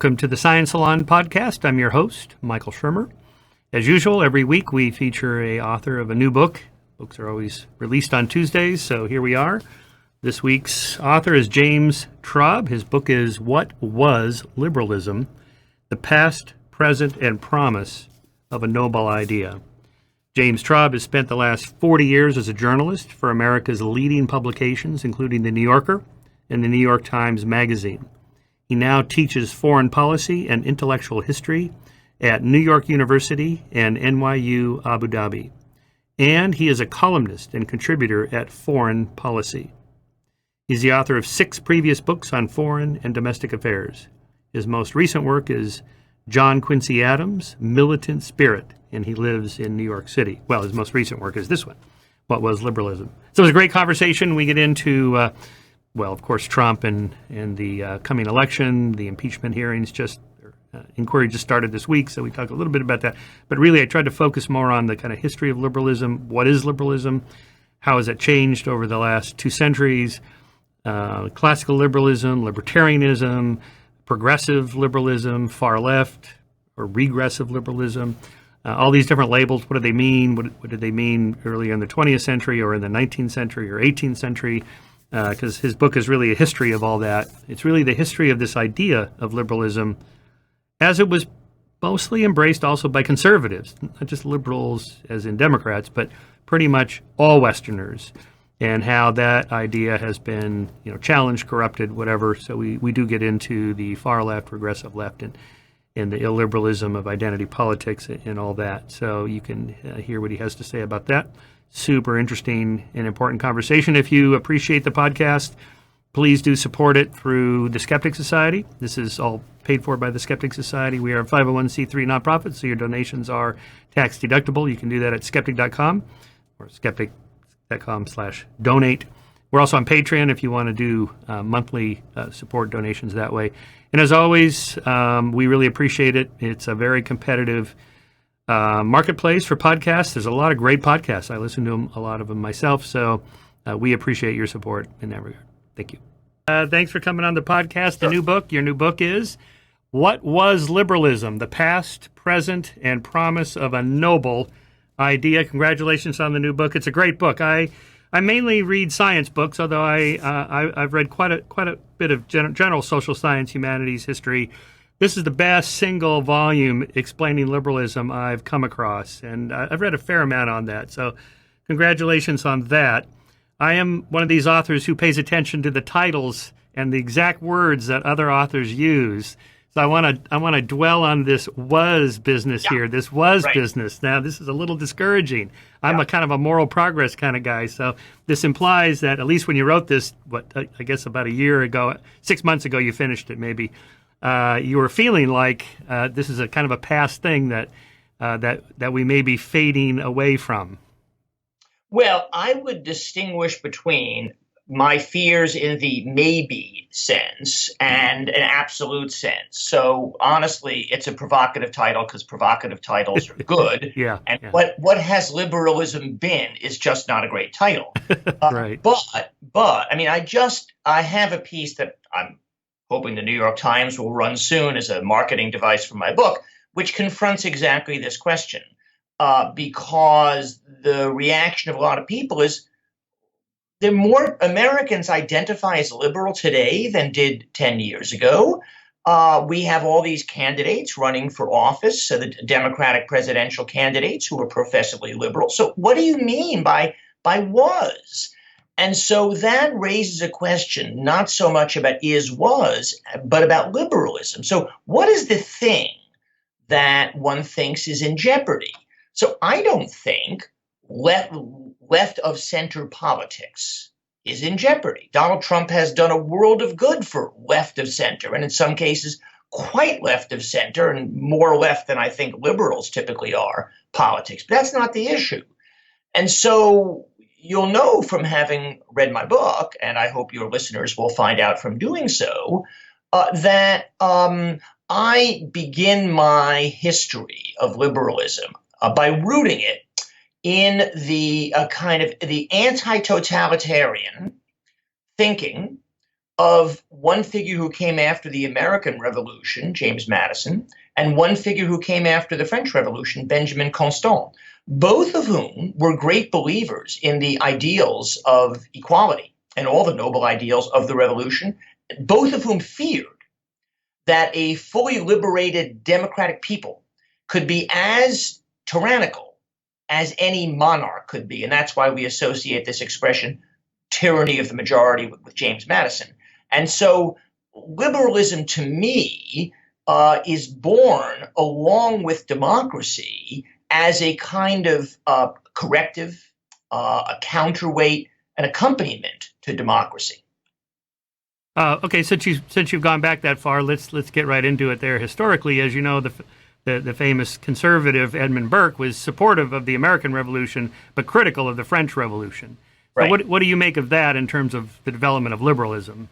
Welcome to the Science Salon podcast. I'm your host, Michael Shermer. As usual, every week we feature an author of a new book. Books are always released on Tuesdays, so here we are. This week's author is James Traub. His book is What Was Liberalism? The Past, Present, and Promise of a Noble Idea. James Traub has spent the last 40 years as a journalist for America's leading publications, including The New Yorker and the New York Times Magazine. He now teaches foreign policy and intellectual history at New York University and NYU Abu Dhabi. And he is a columnist and contributor at Foreign Policy. He's the author of 6 previous books on foreign and domestic affairs. His most recent work is John Quincy Adams' Militant Spirit, and he lives in New York City. Well, his most recent work is this one, What Was Liberalism? So it was a great conversation. We get into of course, Trump and the coming election, the impeachment hearings, inquiry just started this week, so we talked a little bit about that. But really, I tried to focus more on the kind of history of liberalism. What is liberalism? How has it changed over the last 2 centuries? Classical liberalism, libertarianism, progressive liberalism, far left, or regressive liberalism. All these different labels, what do they mean? What did they mean earlier in the 20th century or in the 19th century or 18th century? Because his book is really a history of all that. It's really the history of this idea of liberalism as it was mostly embraced also by conservatives, not just liberals as in Democrats, but pretty much all Westerners, and how that idea has been challenged, corrupted, whatever. So we do get into the far left, regressive left, and the illiberalism of identity politics and all that. So you can hear what he has to say about that. Super interesting and important conversation. If you appreciate the podcast, please do support it through the Skeptic Society. This is all paid for by the Skeptic Society. We are a 501c3 nonprofit, so your donations are tax deductible. You can do that at skeptic.com or skeptic.com/donate. We're also on Patreon if you want to do monthly support donations that way. And as always, we really appreciate it. It's a very competitive marketplace for podcasts. There's a lot of great podcasts. I listen to a lot of them myself, so we appreciate your support in that regard. Thank you. Thanks for coming on the podcast. Your new book is What Was Liberalism? The Past, Present, and Promise of a Noble Idea. Congratulations on the new book. It's a great book. I mainly read science books, although I've read quite a bit of general social science, humanities, history. This is the best single volume explaining liberalism I've come across, and I've read a fair amount on that. So congratulations on that. I am one of these authors who pays attention to the titles and the exact words that other authors use. So I want to dwell on this was business here. This was business. Now, this is a little discouraging. I'm a kind of a moral progress kind of guy. So this implies that at least when you wrote this, I guess about a year ago, 6 months ago, you finished it maybe. You were feeling like this is a kind of a past thing that we may be fading away from. Well, I would distinguish between my fears in the maybe sense and an absolute sense. So honestly, it's a provocative title because provocative titles are good. What has liberalism been is just not a great title. Right. But I mean, I have a piece that I'm hoping the New York Times will run soon as a marketing device for my book, which confronts exactly this question. Because the reaction of a lot of people is there more Americans identify as liberal today than did 10 years ago. We have all these candidates running for office, so the Democratic presidential candidates who are professedly liberal. So what do you mean by was? And so that raises a question, not so much about was, but about liberalism. So what is the thing that one thinks is in jeopardy? So I don't think left of center politics is in jeopardy. Donald Trump has done a world of good for left of center, and in some cases, quite left of center and more left than I think liberals typically are politics. But that's not the issue. And so you'll know from having read my book, and I hope your listeners will find out from doing so, that I begin my history of liberalism by rooting it in the kind of the anti-totalitarian thinking of one figure who came after the American Revolution, James Madison, and one figure who came after the French Revolution, Benjamin Constant, both of whom were great believers in the ideals of equality and all the noble ideals of the revolution, both of whom feared that a fully liberated democratic people could be as tyrannical as any monarch could be. And that's why we associate this expression, tyranny of the majority, with James Madison. And so liberalism, to me, is born along with democracy as a kind of corrective, a counterweight, an accompaniment to democracy. Okay, since you've gone back that far, let's get right into it. There, historically, as you know, the famous conservative Edmund Burke was supportive of the American Revolution, but critical of the French Revolution. So Right. what do you make of that in terms of the development of liberalism?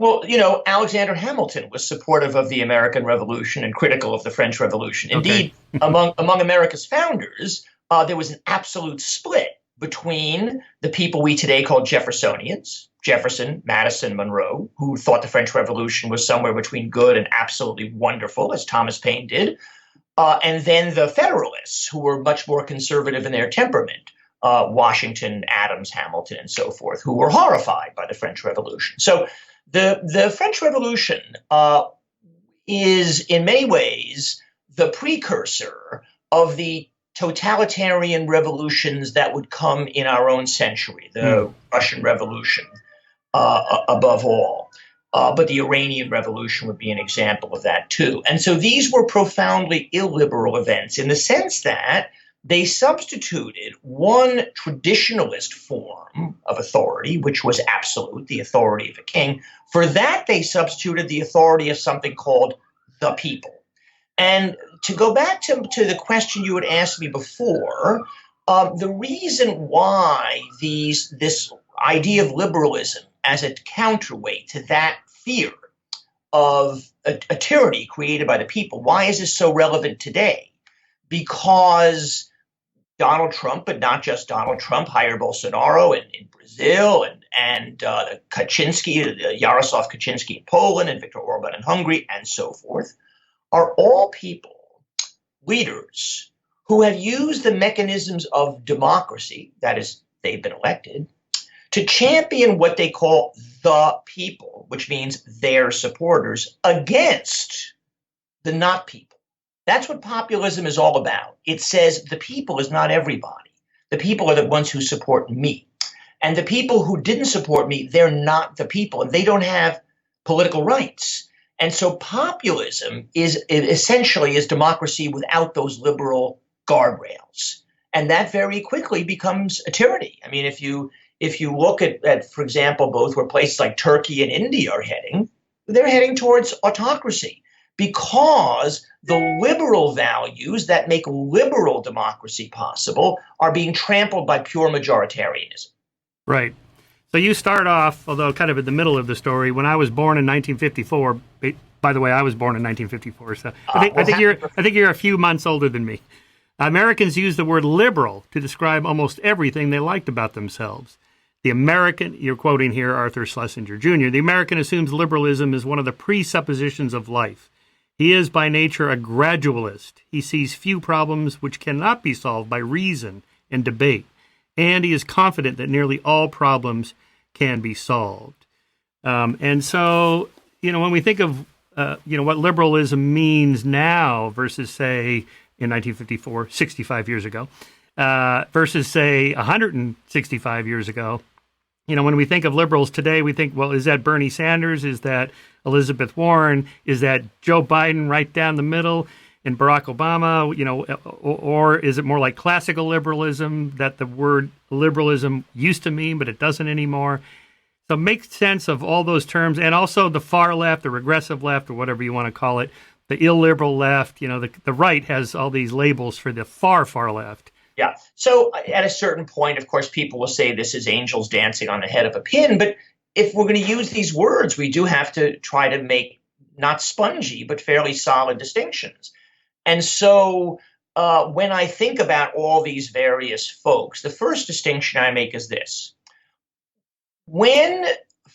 Well, Alexander Hamilton was supportive of the American Revolution and critical of the French Revolution. Indeed, among America's founders, there was an absolute split between the people we today call Jeffersonians, Jefferson, Madison, Monroe, who thought the French Revolution was somewhere between good and absolutely wonderful, as Thomas Paine did, and then the Federalists, who were much more conservative in their temperament, Washington, Adams, Hamilton, and so forth, who were horrified by the French Revolution. So the French Revolution is, in many ways, the precursor of the totalitarian revolutions that would come in our own century, the Russian Revolution, above all. But the Iranian Revolution would be an example of that, too. And so these were profoundly illiberal events in the sense that they substituted one traditionalist form of authority, which was absolute, the authority of a king. For that, they substituted the authority of something called the people. And to go back to the question you had asked me before, the reason why this idea of liberalism as a counterweight to that fear of a tyranny created by the people, why is this so relevant today? Because Donald Trump, but not just Donald Trump, Jair Bolsonaro in Brazil, and Jarosław Kaczynski in Poland, and Viktor Orban in Hungary, and so forth, are all people, leaders, who have used the mechanisms of democracy, that is, they've been elected, to champion what they call the people, which means their supporters, against the not people. That's what populism is all about. It says the people is not everybody. The people are the ones who support me. And the people who didn't support me, they're not the people, and they don't have political rights. And so populism is essentially democracy without those liberal guardrails. And that very quickly becomes a tyranny. I mean, if you look at, for example, both where places like Turkey and India are heading, they're heading towards autocracy because the liberal values that make liberal democracy possible are being trampled by pure majoritarianism. Right. So you start off, although kind of in the middle of the story, when I was born in 1954. By the way, I was born in 1954, so I think you're a few months older than me. Americans use the word liberal to describe almost everything they liked about themselves. The American, you're quoting here Arthur Schlesinger Jr., the American assumes liberalism is one of the presuppositions of life. He is by nature a gradualist. He sees few problems which cannot be solved by reason and debate. And he is confident that nearly all problems can be solved. And so, when we think of, what liberalism means now versus, say, in 1954, 65 years ago, versus, say, 165 years ago, when we think of liberals today, we think, well, is that Bernie Sanders? Is that Elizabeth Warren? Is that Joe Biden right down the middle? And Barack Obama, or is it more like classical liberalism that the word liberalism used to mean, but it doesn't anymore? So make sense of all those terms, and also the far left, the regressive left, or whatever you want to call it, the illiberal left. The right has all these labels for the far, far left. Yeah. So at a certain point, of course, people will say this is angels dancing on the head of a pin. But if we're going to use these words, we do have to try to make not spongy, but fairly solid distinctions. And so when I think about all these various folks, the first distinction I make is this. When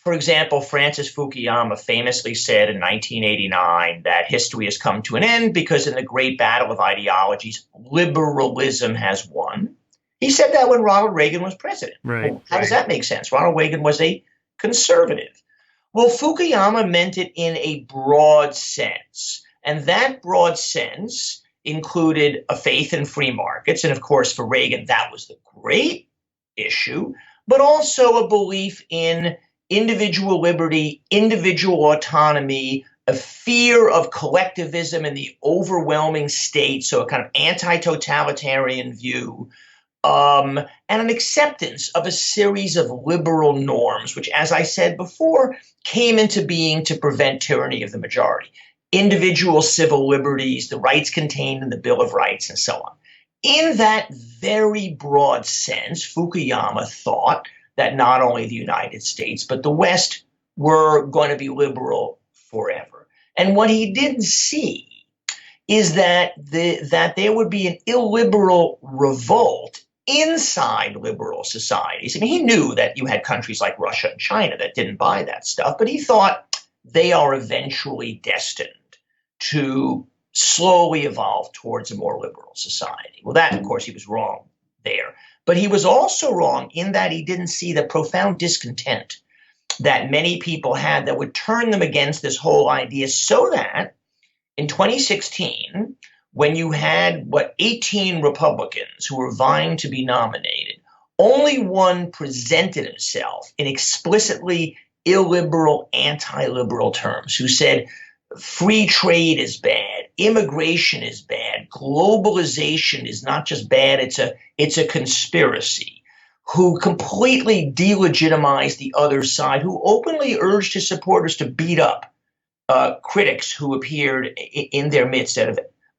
For example, Francis Fukuyama famously said in 1989 that history has come to an end because in the great battle of ideologies, liberalism has won. He said that when Ronald Reagan was president. Right. Well, how does that make sense? Ronald Reagan was a conservative. Well, Fukuyama meant it in a broad sense. And that broad sense included a faith in free markets. And of course, for Reagan, that was the great issue, but also a belief in individual liberty, individual autonomy, a fear of collectivism and the overwhelming state, so a kind of anti-totalitarian view, and an acceptance of a series of liberal norms, which, as I said before, came into being to prevent tyranny of the majority. Individual civil liberties, the rights contained in the Bill of Rights, and so on. In that very broad sense, Fukuyama thought that not only the United States, but the West were going to be liberal forever. And what he didn't see is that there would be an illiberal revolt inside liberal societies. I mean, he knew that you had countries like Russia and China that didn't buy that stuff, but he thought they are eventually destined to slowly evolve towards a more liberal society. Well, that, of course, he was wrong there. But he was also wrong in that he didn't see the profound discontent that many people had that would turn them against this whole idea, so that in 2016, when you had, 18 Republicans who were vying to be nominated, only one presented himself in explicitly illiberal, anti-liberal terms, who said free trade is bad, immigration is bad, globalization is not just bad, it's a conspiracy, who completely delegitimized the other side, who openly urged his supporters to beat up critics who appeared in their midst.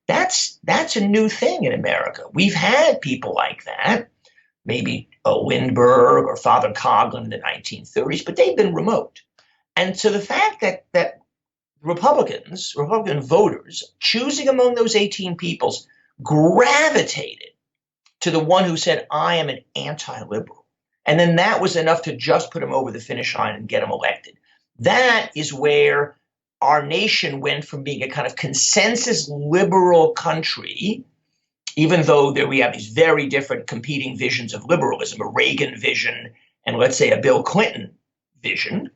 That's a new thing in America. We've had people like that, maybe Lindbergh or Father Coughlin in the 1930s, but they've been remote. And so the fact that Republican voters, choosing among those 18 peoples, gravitated to the one who said, I am an anti-liberal. And then that was enough to just put him over the finish line and get him elected. That is where our nation went from being a kind of consensus liberal country, even though we have these very different competing visions of liberalism, a Reagan vision and, let's say, a Bill Clinton vision.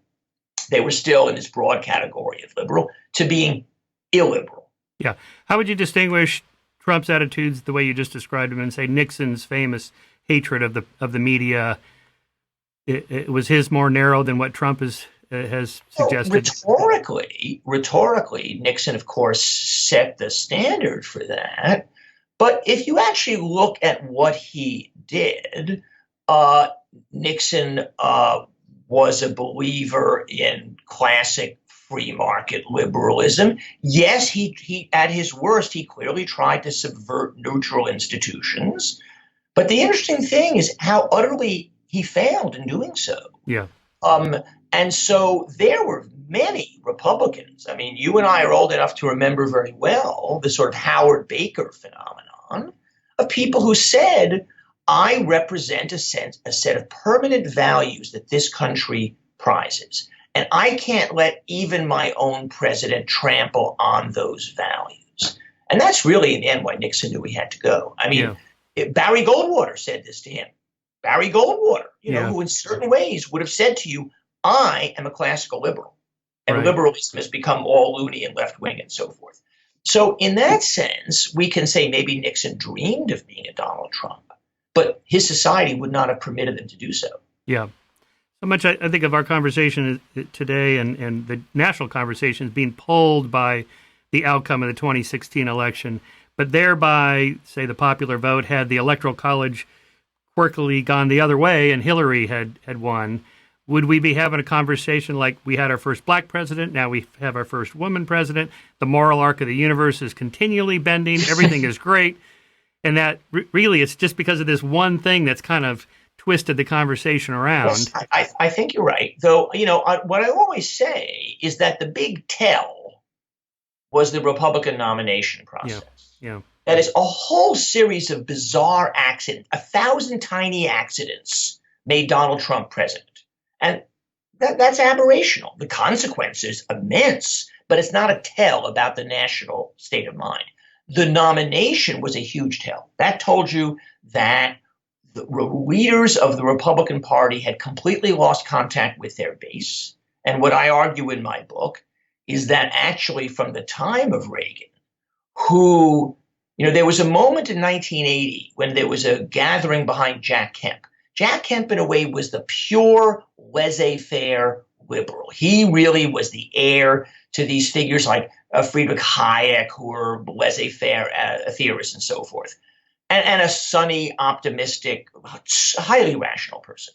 They were still in this broad category of liberal, to being illiberal. Yeah. How would you distinguish Trump's attitudes, the way you just described them, and say Nixon's famous hatred of the media? It was his more narrow than what Trump has suggested. Rhetorically, Nixon, of course, set the standard for that. But if you actually look at what he did, Nixon was a believer in classic free market liberalism. Yes, he at his worst, he clearly tried to subvert neutral institutions. But the interesting thing is how utterly he failed in doing so. Yeah. And so there were many Republicans. I mean, you and I are old enough to remember very well the sort of Howard Baker phenomenon of people who said, I represent a set of permanent values that this country prizes. And I can't let even my own president trample on those values. And that's really, in the end, why Nixon knew he had to go. I mean, Barry Goldwater said this to him. Barry Goldwater, who in certain ways would have said to you, I am a classical liberal. And liberalism has become all loony and left-wing and so forth. So in that sense, we can say maybe Nixon dreamed of being a Donald Trump, but his society would not have permitted him to do so. Yeah. So much, I think, of our conversation today and the national conversation is being pulled by the outcome of the 2016 election, but thereby, say, the popular vote, had the Electoral College quirkily gone the other way and Hillary had won, would we be having a conversation like we had our first black president, now we have our first woman president, the moral arc of the universe is continually bending, everything is great, and that really it's just because of this one thing that's kind of twisted the conversation around? Yes, I think you're right. Though, what I always say is that the big tell was the Republican nomination process. Yeah. That is a whole series of bizarre accidents, 1,000 tiny accidents made Donald Trump president. And that's aberrational. The consequences immense, but it's not a tell about the national state of mind. The nomination was a huge tell. That told you that the leaders of the Republican Party had completely lost contact with their base. And what I argue in my book is that actually from the time of Reagan, there was a moment in 1980 when there was a gathering behind Jack Kemp. Jack Kemp, in a way, was the pure laissez-faire liberal. He really was the heir to these figures like Friedrich Hayek, who were laissez-faire theorists and so forth, and a sunny, optimistic, highly rational person.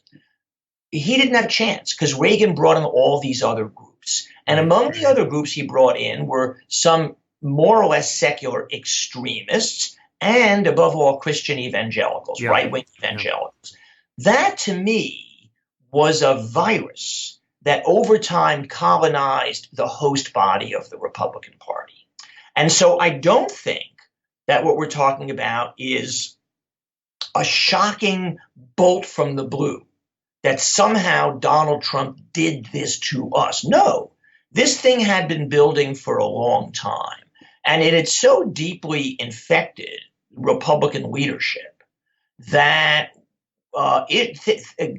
He didn't have a chance because Reagan brought in all these other groups. And among the other groups he brought in were some more or less secular extremists and, above all, Christian evangelicals, right-wing evangelicals. That, to me, was a virus that over time colonized the host body of the Republican Party. And so I don't think that what we're talking about is a shocking bolt from the blue, that somehow Donald Trump did this to us. No, this thing had been building for a long time. And it had so deeply infected Republican leadership that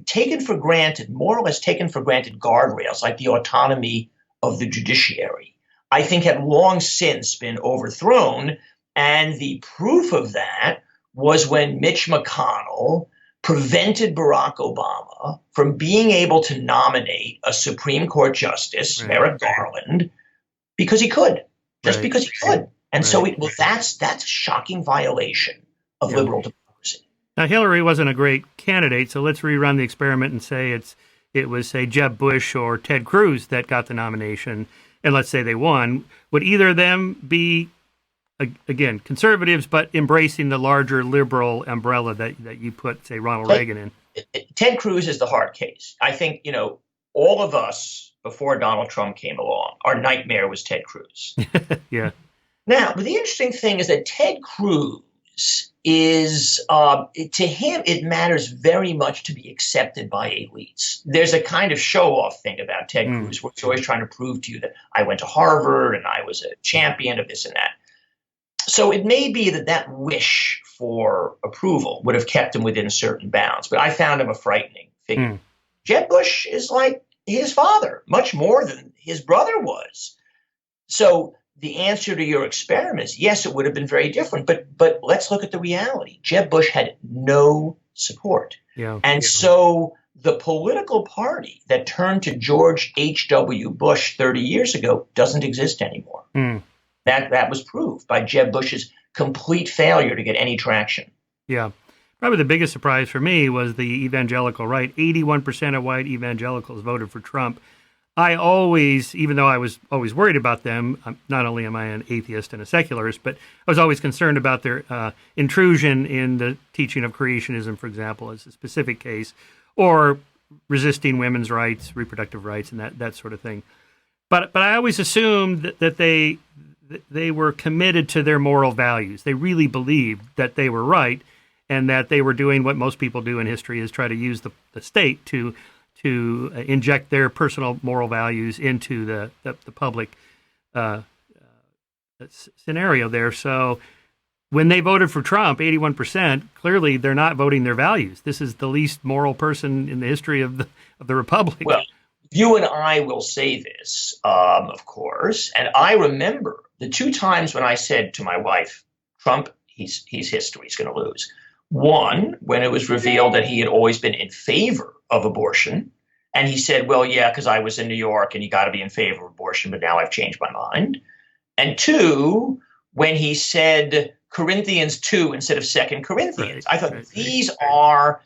taken for granted, more or less taken for granted guardrails like the autonomy of the judiciary, I think had long since been overthrown. And the proof of that was when Mitch McConnell prevented Barack Obama from being able to nominate a Supreme Court justice, Merrick Garland, because he could, because he could. And so that's a shocking violation of liberal democracy. Now, Hillary wasn't a great candidate, so let's rerun the experiment and say it was, say, Jeb Bush or Ted Cruz that got the nomination, and let's say they won. Would either of them be, again, conservatives, but embracing the larger liberal umbrella that you put, say, Ronald Reagan in? Ted Cruz is the hard case. I think, all of us before Donald Trump came along, our nightmare was Ted Cruz. Yeah. Now, but the interesting thing is that Ted Cruz is, to him, it matters very much to be accepted by elites. There's a kind of show-off thing about Ted Cruz, where he's always trying to prove to you that I went to Harvard and I was a champion of this and that. So it may be that wish for approval would have kept him within certain bounds, but I found him a frightening figure. Jeb Bush is like his father, much more than his brother was. So the answer to your experiment is, yes, it would have been very different, but let's look at the reality. Jeb Bush had no support. So the political party that turned to George H.W. Bush 30 years ago doesn't exist anymore. That was proved by Jeb Bush's complete failure to get any traction. Yeah. Probably the biggest surprise for me was the evangelical right. 81% of white evangelicals voted for Trump. I always, even though I was always worried about them, not only am I an atheist and a secularist, but I was always concerned about their intrusion in the teaching of creationism, for example, as a specific case, or resisting women's rights, reproductive rights, and that sort of thing. But I always assumed that they were committed to their moral values. They really believed that they were right and that they were doing what most people do in history, is try to use the state to inject their personal moral values into the public scenario there. So when they voted for Trump, 81%, clearly they're not voting their values. This is the least moral person in the history of the republic. Well, you and I will say this, of course, and I remember the two times when I said to my wife, Trump, he's history, he's going to lose. One, when it was revealed that he had always been in favor of abortion. And he said, well, yeah, because I was in New York and you got to be in favor of abortion, but now I've changed my mind. And two, when he said Corinthians 2 instead of 2 Corinthians, I thought these are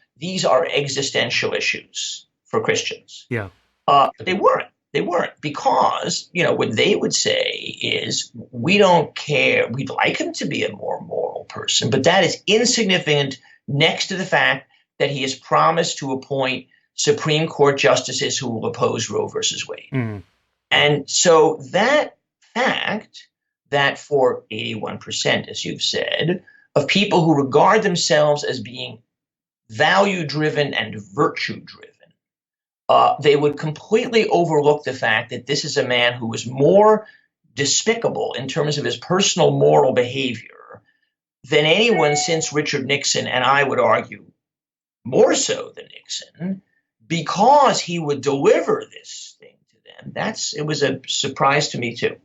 existential issues for Christians. Yeah. But they weren't. They weren't, because, what they would say is, we don't care. We'd like him to be a more moral person, but that is insignificant next to the fact that he has promised to appoint Supreme Court justices who will oppose Roe versus Wade. And so that fact that for 81%, as you've said, of people who regard themselves as being value-driven and virtue-driven, they would completely overlook the fact that this is a man who was more despicable in terms of his personal moral behavior than anyone since Richard Nixon, and I would argue more so than Nixon, because he would deliver this thing to them. It was a surprise to me too.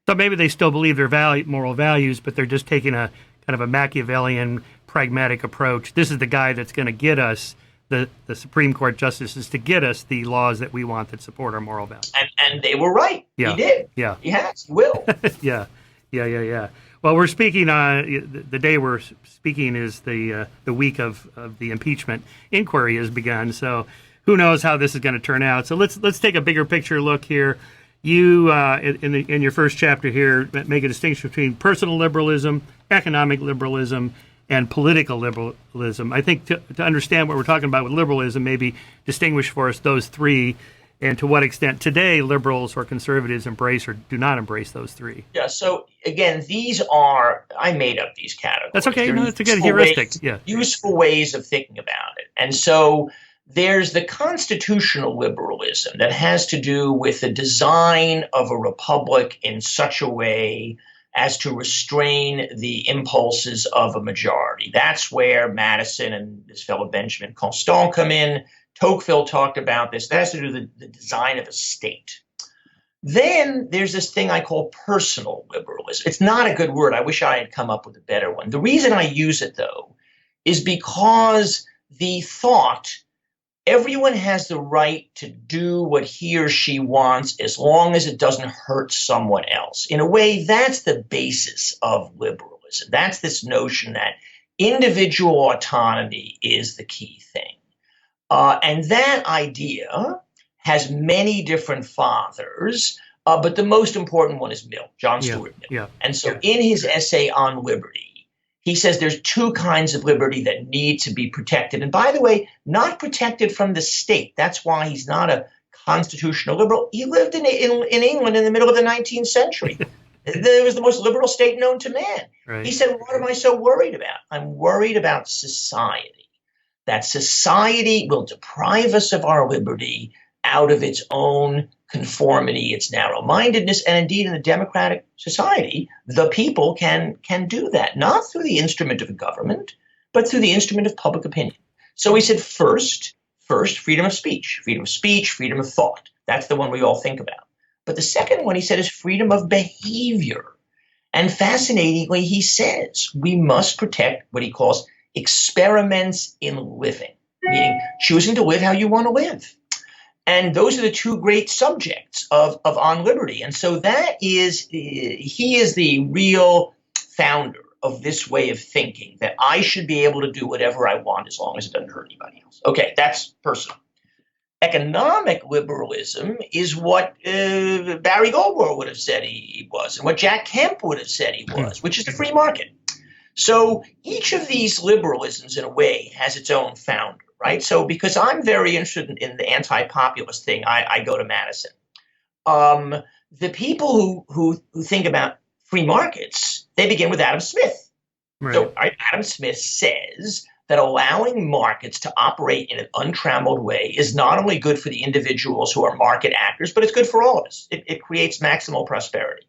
So maybe they still believe their moral values, but they're just taking a kind of a Machiavellian, pragmatic approach. This is the guy that's going to get us, the Supreme Court justices, to get us the laws that we want that support our moral values. And they were right. Yeah. He did. Yeah. He has. He will. Yeah. Well, we're speaking the day we're speaking is the week of the impeachment inquiry has begun. So who knows how this is going to turn out. So let's take a bigger picture look here. You in your first chapter here make a distinction between personal liberalism, economic liberalism, and political liberalism. I think to understand what we're talking about with liberalism, maybe distinguish for us those three, and to what extent today liberals or conservatives embrace or do not embrace those three. Yeah, so again, I made up these categories. That's okay. No, that's a good heuristic. Useful ways of thinking about it. And so there's the constitutional liberalism that has to do with the design of a republic in such a way as to restrain the impulses of a majority. That's where Madison and this fellow Benjamin Constant come in. Tocqueville talked about this. That has to do with the design of a state. Then there's this thing I call personal liberalism. It's not a good word. I wish I had come up with a better one. The reason I use it, though, is because the thought everyone has the right to do what he or she wants as long as it doesn't hurt someone else. In a way, that's the basis of liberalism. That's this notion that individual autonomy is the key thing. And that idea has many different fathers, but the most important one is Mill, John Stuart Mill. Yeah. And so in his essay on liberty, he says there's two kinds of liberty that need to be protected. And by the way, not protected from the state. That's why he's not a constitutional liberal. He lived in England in the middle of the 19th century. It was the most liberal state known to man. Right. He said, what am I so worried about? I'm worried about society. That society will deprive us of our liberty out of its own conformity, its narrow-mindedness, and indeed in a democratic society, the people can do that, not through the instrument of government, but through the instrument of public opinion. So he said, first, freedom of speech, freedom of thought. That's the one we all think about. But the second one, he said, is freedom of behavior. And fascinatingly, he says we must protect what he calls experiments in living, meaning choosing to live how you want to live. And those are the two great subjects of On Liberty. And so he is the real founder of this way of thinking, that I should be able to do whatever I want as long as it doesn't hurt anybody else. Okay, that's personal. Economic liberalism is what Barry Goldwater would have said he was, and what Jack Kemp would have said he was, which is the free market. So each of these liberalisms, in a way, has its own founder, right? So because I'm very interested in the anti-populist thing, I go to Madison. The people who think about free markets, they begin with Adam Smith. Right. So Adam Smith says that allowing markets to operate in an untrammeled way is not only good for the individuals who are market actors, but it's good for all of us. It creates maximal prosperity.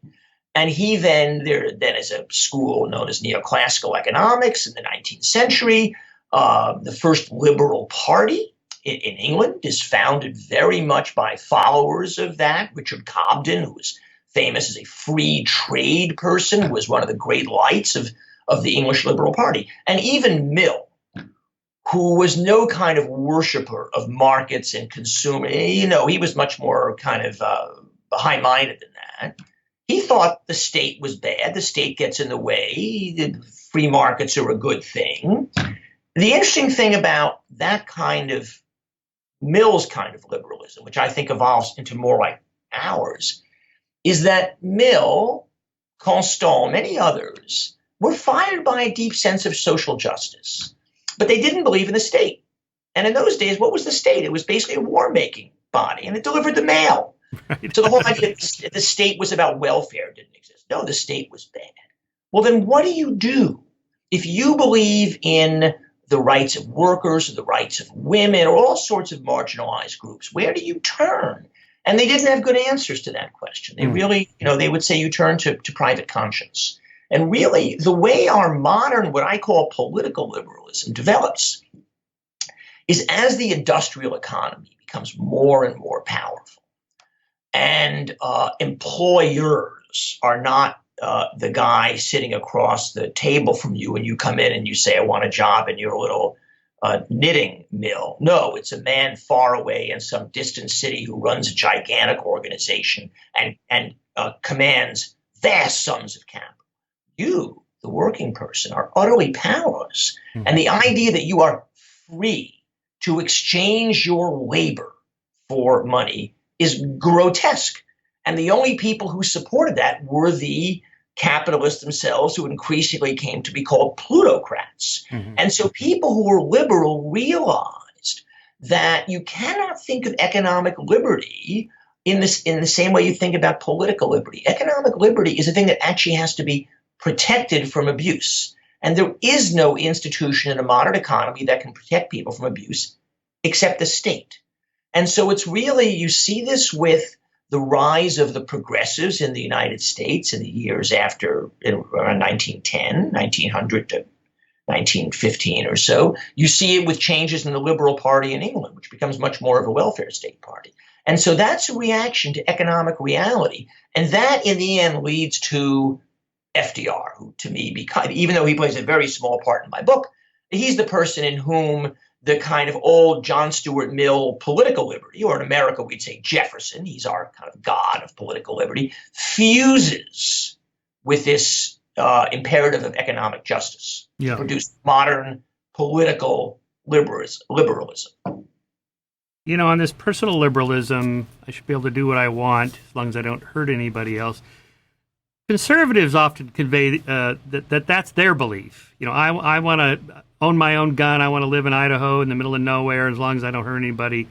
And he then is a school known as neoclassical economics in the 19th century. The first liberal party in England is founded very much by followers of that. Richard Cobden, who was famous as a free trade person, who was one of the great lights of the English Liberal Party. And even Mill, who was no kind of worshiper of markets and consumer, he was much more kind of high-minded than that. He thought the state was bad. The state gets in the way. The free markets are a good thing. The interesting thing about that kind of Mill's kind of liberalism, which I think evolves into more like ours, is that Mill, Constant, many others were fired by a deep sense of social justice, but they didn't believe in the state. And in those days, what was the state? It was basically a war-making body, and it delivered the mail. Right. So the whole idea that the state was about welfare didn't exist. No, the state was bad. Well, then what do you do if you believe in the rights of workers, or the rights of women, or all sorts of marginalized groups? Where do you turn? And they didn't have good answers to that question. They really, they would say you turn to private conscience. And really, the way our modern, what I call political liberalism, develops is as the industrial economy becomes more and more powerful, and employers are not the guy sitting across the table from you and you come in and you say, I want a job in your little knitting mill. No, it's a man far away in some distant city who runs a gigantic organization and commands vast sums of capital. You, the working person, are utterly powerless. And the idea that you are free to exchange your labor for money is grotesque. And the only people who supported that were the capitalists themselves, who increasingly came to be called plutocrats. And so people who were liberal realized that you cannot think of economic liberty in the same way you think about political liberty. Economic liberty is a thing that actually has to be protected from abuse. And there is no institution in a modern economy that can protect people from abuse except the state. And so it's really, you see this with the rise of the progressives in the United States in the years after around 1910, 1900 to 1915 or so. You see it with changes in the Liberal Party in England, which becomes much more of a welfare state party. And so that's a reaction to economic reality. And that in the end leads to FDR, who to me, even though he plays a very small part in my book, he's the person in whom the kind of old John Stuart Mill political liberty, or in America we'd say Jefferson, he's our kind of god of political liberty, fuses with this imperative of economic justice to produce modern political liberalism. On this personal liberalism, I should be able to do what I want as long as I don't hurt anybody else. Conservatives often convey that's their belief. I want to own my own gun. I want to live in Idaho in the middle of nowhere as long as I don't hurt anybody.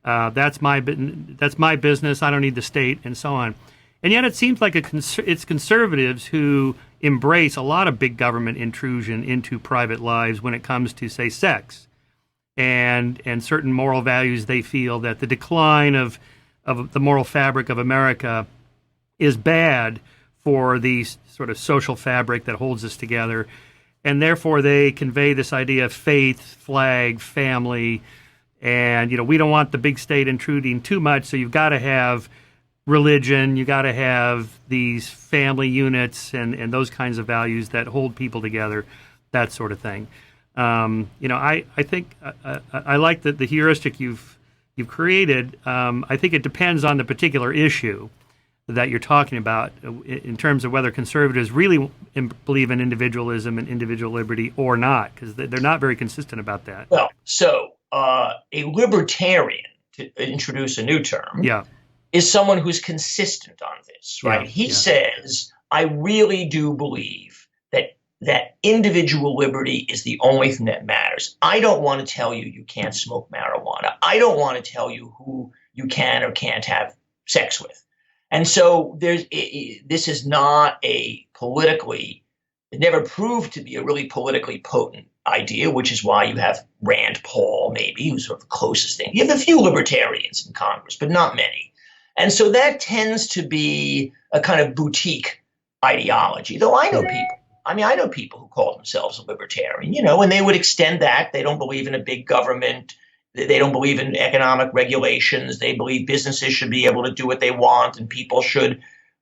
That's my business. I don't need the state, and so on. And yet it seems like it's conservatives who embrace a lot of big government intrusion into private lives when it comes to, say, sex and certain moral values. They feel that the decline of the moral fabric of America is bad for the sort of social fabric that holds us together. And therefore they convey this idea of faith, flag, family, and, we don't want the big state intruding too much, so you've got to have religion, you got to have these family units and those kinds of values that hold people together, that sort of thing. I think I like the heuristic you've created. I think it depends on the particular issue that you're talking about in terms of whether conservatives really believe in individualism and individual liberty or not, because they're not very consistent about that. Well, so a libertarian, to introduce a new term, is someone who's consistent on this, right? He says, I really do believe that individual liberty is the only thing that matters. I don't want to tell you you can't smoke marijuana. I don't want to tell you who you can or can't have sex with. And so this is not it never proved to be a really politically potent idea, which is why you have Rand Paul, maybe, who's sort of the closest thing. You have a few libertarians in Congress, but not many. And so that tends to be a kind of boutique ideology, though I know people who call themselves a libertarian, and they would extend that. They don't believe in a big government. They don't believe in economic regulations. They believe businesses should be able to do what they want, and people should.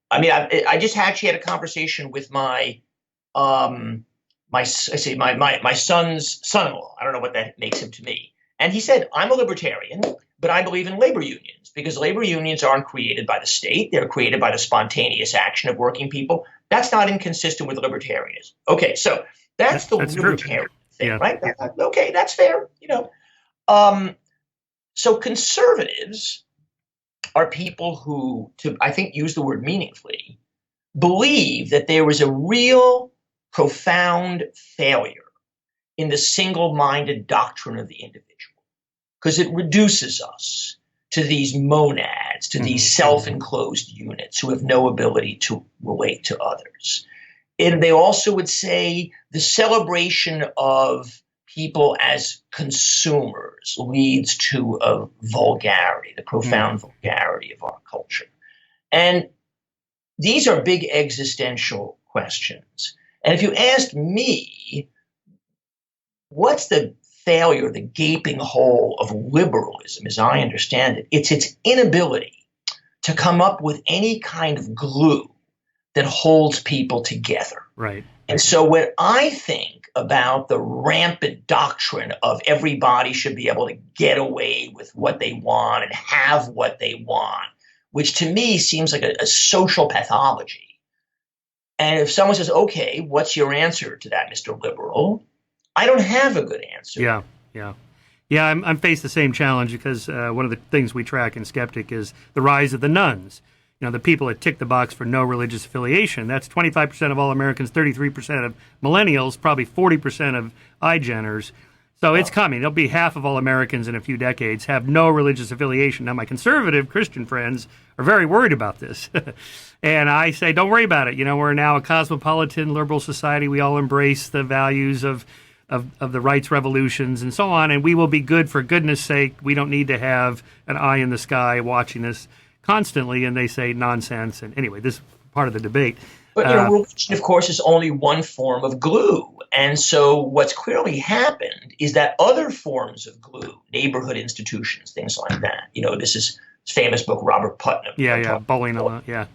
I just actually had a conversation with my son's son-in-law. I don't know what that makes him to me. And he said, I'm a libertarian, but I believe in labor unions because labor unions aren't created by the state. They're created by the spontaneous action of working people. That's not inconsistent with libertarianism. Okay, so that's the libertarian thing, right? Okay, that's fair, So conservatives are people who, I think, use the word meaningfully, believe that there was a real profound failure in the single-minded doctrine of the individual, because it reduces us to these monads, to these self-enclosed units who have no ability to relate to others. And they also would say the celebration of people as consumers leads to a vulgarity, the profound vulgarity of our culture. And these are big existential questions. And if you asked me, what's the failure, the gaping hole of liberalism, as I understand it? It's its inability to come up with any kind of glue that holds people together. Right. And so when I think about the rampant doctrine of everybody should be able to get away with what they want and have what they want, which to me seems like a social pathology. And if someone says, okay, what's your answer to that, Mr. Liberal? I don't have a good answer. Yeah, I'm faced the same challenge because one of the things we track in Skeptic is the rise of the nuns. You know, the people that tick the box for no religious affiliation. That's 25% of all Americans, 33% of millennials, probably 40% of iGeners. So it's coming. There'll be half of all Americans in a few decades have no religious affiliation. Now, my conservative Christian friends are very worried about this. And I say, don't worry about it. You know, we're now a cosmopolitan liberal society. We all embrace the values of the rights revolutions and so on, and we will be good for goodness sake. We don't need to have an eye in the sky watching us constantly. And they say nonsense. And anyway, this is part of the debate. But religion, of course, is only one form of glue. And so what's clearly happened is that other forms of glue, neighborhood institutions, things like that, you know, this is his famous book, Robert Putnam. Bowling alone. Yeah.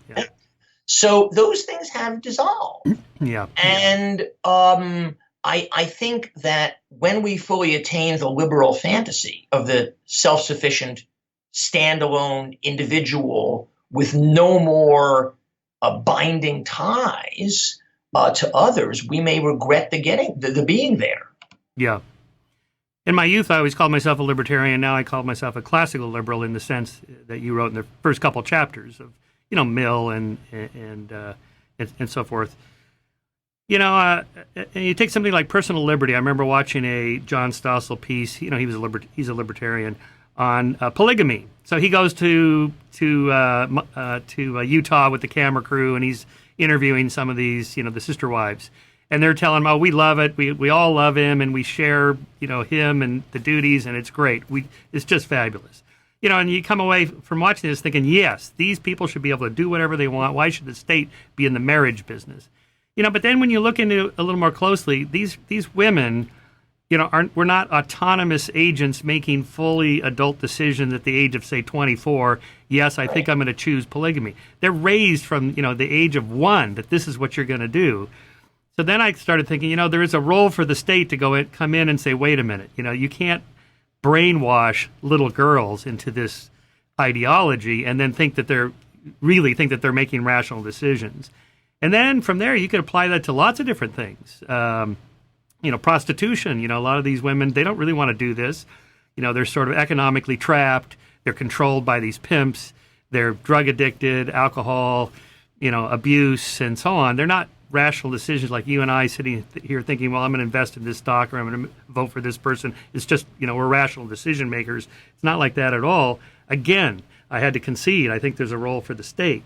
So those things have dissolved. And I think that when we fully attain the liberal fantasy of the self-sufficient, standalone individual with no more binding ties to others, we may regret the being there. Yeah. In my youth, I always called myself a libertarian. Now I call myself a classical liberal in the sense that you wrote in the first couple chapters of, you know, Mill and so forth. You know, and you take something like personal liberty. I remember watching a John Stossel piece. You know, he's a libertarian on polygamy. So he goes to Utah with the camera crew, and he's interviewing some of these, you know, the sister wives, and they're telling him, "Oh, we love it. We all love him, and we share, you know, him and the duties, and it's great. It's just fabulous." You know, and you come away from watching this thinking, yes, these people should be able to do whatever they want. Why should the state be in the marriage business? You know, but then when you look into it a little more closely, these women, you know, we're not autonomous agents making fully adult decisions at the age of, say, 24. Yes, I think I'm going to choose polygamy. They're raised from, you know, the age of 1 that this is what you're going to do. So then I started thinking, you know, there is a role for the state to come in and say, wait a minute, you know, you can't brainwash little girls into this ideology and then think that they're making rational decisions. And then from there, you could apply that to lots of different things. You know, prostitution, you know, a lot of these women, they don't really want to do this. You know, they're sort of economically trapped. They're controlled by these pimps. They're drug addicted, alcohol, you know, abuse, and so on. They're not rational decisions like you and I sitting here thinking, well, I'm going to invest in this stock or I'm going to vote for this person. It's just, you know, we're rational decision makers. It's not like that at all. Again, I had to concede. I think there's a role for the state.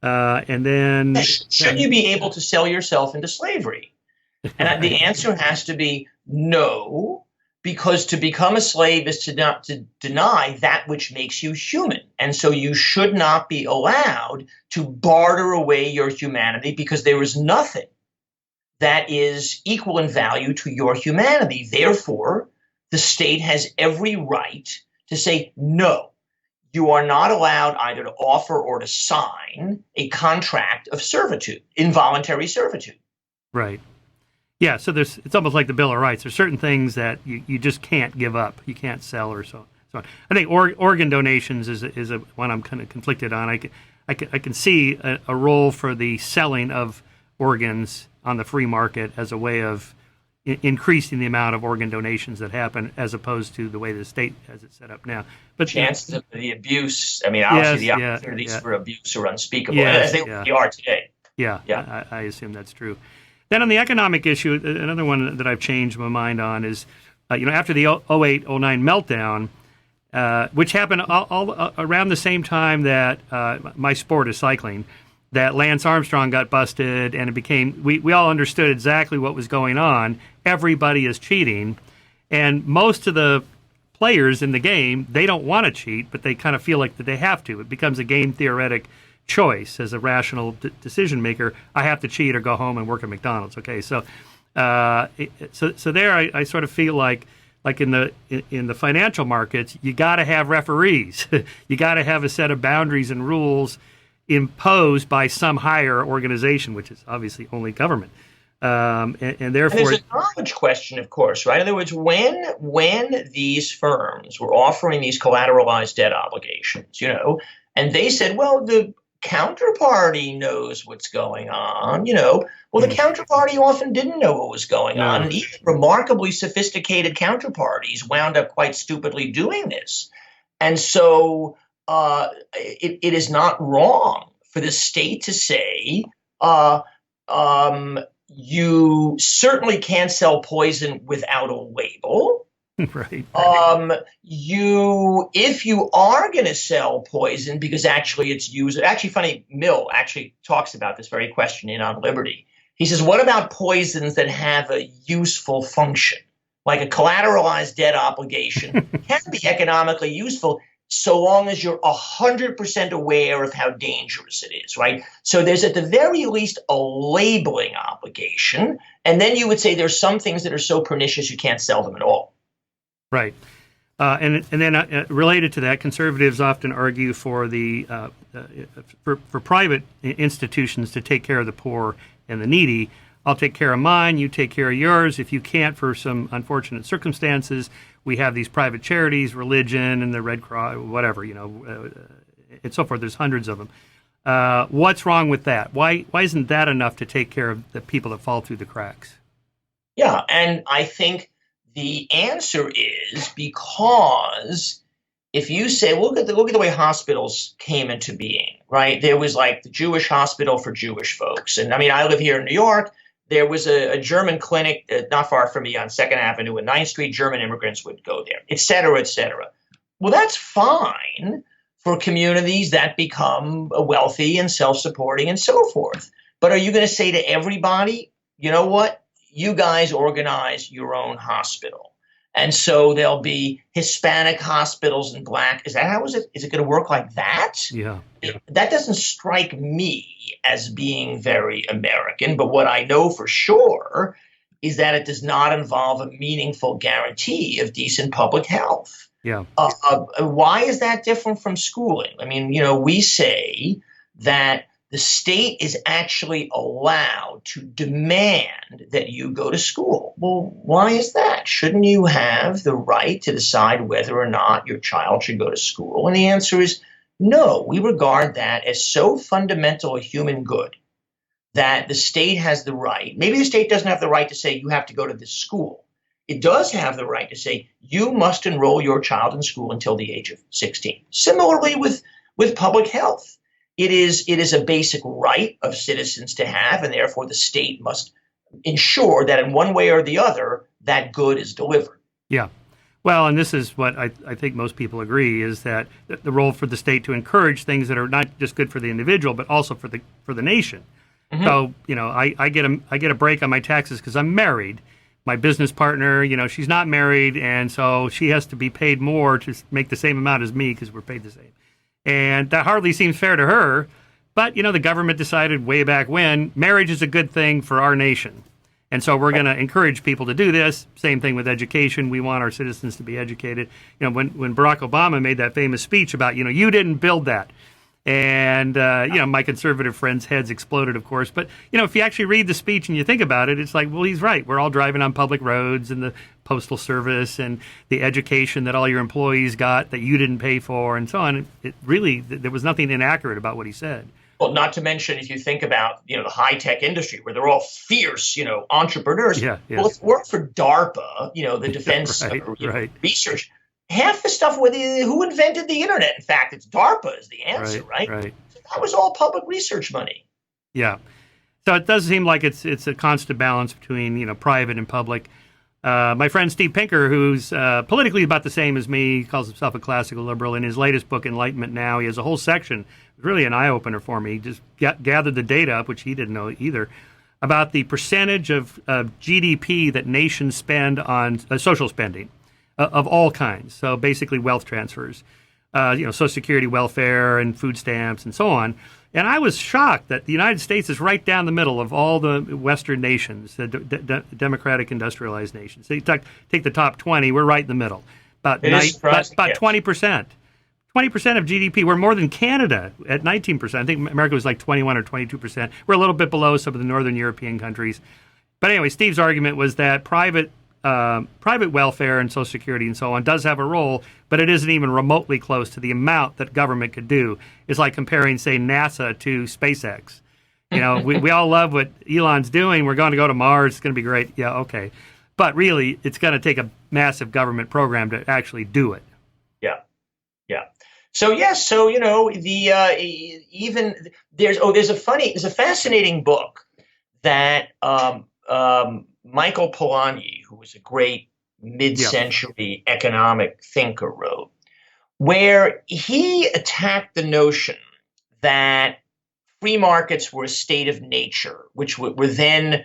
And then... Shouldn't you be able to sell yourself into slavery? And the answer has to be no, because to become a slave is to deny that which makes you human. And so you should not be allowed to barter away your humanity because there is nothing that is equal in value to your humanity. Therefore, the state has every right to say, no, you are not allowed either to offer or to sign a contract of servitude, involuntary servitude. Right. Yeah, so it's almost like the Bill of Rights. There's certain things that you just can't give up. You can't sell or so on. I think organ donations is a one I'm kind of conflicted on. I can see a role for the selling of organs on the free market as a way of increasing the amount of organ donations that happen as opposed to the way the state has it set up now. But chances of the abuse, I mean, obviously the opportunities for abuse are unspeakable, as they are today. Yeah. I assume that's true. Then on the economic issue, another one that I've changed my mind on is, you know, after the 08-09 meltdown, which happened all around the same time that my sport is cycling, that Lance Armstrong got busted, and it became we all understood exactly what was going on. Everybody is cheating, And most of the players in the game, they don't want to cheat, but they kind of feel like that they have to. It becomes a game theoretic choice as a rational decision maker. I have to cheat or go home and work at McDonald's. Okay, so so there, I sort of feel like in the financial markets, you got to have referees. You got to have a set of boundaries and rules imposed by some higher organization, which is obviously only government. And therefore, and there's a knowledge question, of course, right? In other words, when these firms were offering these collateralized debt obligations, and they said, well, the counterparty knows what's going on, well, the counterparty often didn't know what was going on, and even remarkably sophisticated counterparties wound up quite stupidly doing this. And so it is not wrong for the state to say, you certainly can't sell poison without a label. Right. If you are going to sell poison, because actually it's used. Actually, funny, Mill actually talks about this very question in On Liberty. He says, what about poisons that have a useful function, like a collateralized debt obligation can be economically useful so long as you're 100% aware of how dangerous it is, right? So there's at the very least a labeling obligation, and then you would say there's some things that are so pernicious you can't sell them at all. Right. And then related to that, conservatives often argue for for private institutions to take care of the poor and the needy. I'll take care of mine, you take care of yours. If you can't, for some unfortunate circumstances, we have these private charities, religion, and the Red Cross, whatever, and so forth. There's hundreds of them. What's wrong with that? Why isn't that enough to take care of the people that fall through the cracks? Yeah, and I think the answer is because if you say, look at the way hospitals came into being, right? There was like the Jewish hospital for Jewish folks. And I mean, I live here in New York. There was a German clinic not far from me on 2nd Avenue and 9th Street. German immigrants would go there, et cetera, et cetera. Well, that's fine for communities that become wealthy and self-supporting and so forth. But are you going to say to everybody, you know what? You guys organize your own hospital. And so there'll be Hispanic hospitals and Black. Is that how is it? Is it going to work like that? Yeah. That doesn't strike me as being very American. But what I know for sure is that it does not involve a meaningful guarantee of decent public health. Yeah. Why is that different from schooling? I mean, we say that the state is actually allowed to demand that you go to school. Well, why is that? Shouldn't you have the right to decide whether or not your child should go to school? And the answer is no. We regard that as so fundamental a human good that the state has the right. Maybe the state doesn't have the right to say you have to go to this school. It does have the right to say you must enroll your child in school until the age of 16. Similarly with public health. It is a basic right of citizens to have, and therefore the state must ensure that in one way or the other, that good is delivered. Yeah. Well, and this is what I think most people agree is that the role for the state to encourage things that are not just good for the individual, but also for the nation. Mm-hmm. So, I get a break on my taxes because I'm married. My business partner, she's not married, and so she has to be paid more to make the same amount as me because we're paid the same. And that hardly seems fair to her. But, the government decided way back when marriage is a good thing for our nation. And so we're going to encourage people to do this. Same thing with education. We want our citizens to be educated. When Barack Obama made that famous speech about, you didn't build that. And, my conservative friends' heads exploded, of course. But, if you actually read the speech and you think about it, it's like, well, he's right. We're all driving on public roads and the postal service and the education that all your employees got that you didn't pay for and so on. It really, there was nothing inaccurate about what he said. Well, not to mention, if you think about, the high-tech industry where they're all fierce, entrepreneurs. Yeah. Well, if it worked for DARPA, the defense right. research, half the stuff with who invented the internet. In fact, it's DARPA is the answer, right? Right. So that was all public research money. Yeah. So it does seem like it's a constant balance between, private and public. My friend Steve Pinker, who's politically about the same as me, calls himself a classical liberal. In his latest book, Enlightenment Now, he has a whole section. It was really an eye-opener for me. He just gathered the data up, which he didn't know either, about the percentage of GDP that nations spend on social spending of all kinds. So basically wealth transfers, Social Security, welfare, and food stamps, and so on. And I was shocked that the United States is right down the middle of all the Western nations, the democratic industrialized nations. So you take the top 20, we're right in the middle. About 20%. 20% of GDP. We're more than Canada at 19%. I think America was like 21 or 22%. We're a little bit below some of the northern European countries. But anyway, Steve's argument was that private welfare and Social Security and so on does have a role, but it isn't even remotely close to the amount that government could do. It's like comparing, say, NASA to SpaceX. We all love what Elon's doing. We're going to go to Mars. It's going to be great. Yeah, okay. But really, it's going to take a massive government program to actually do it. Yeah. So yes, there's a fascinating book that Michael Polanyi, who was a great mid-century economic thinker, wrote, where he attacked the notion that free markets were a state of nature, which were then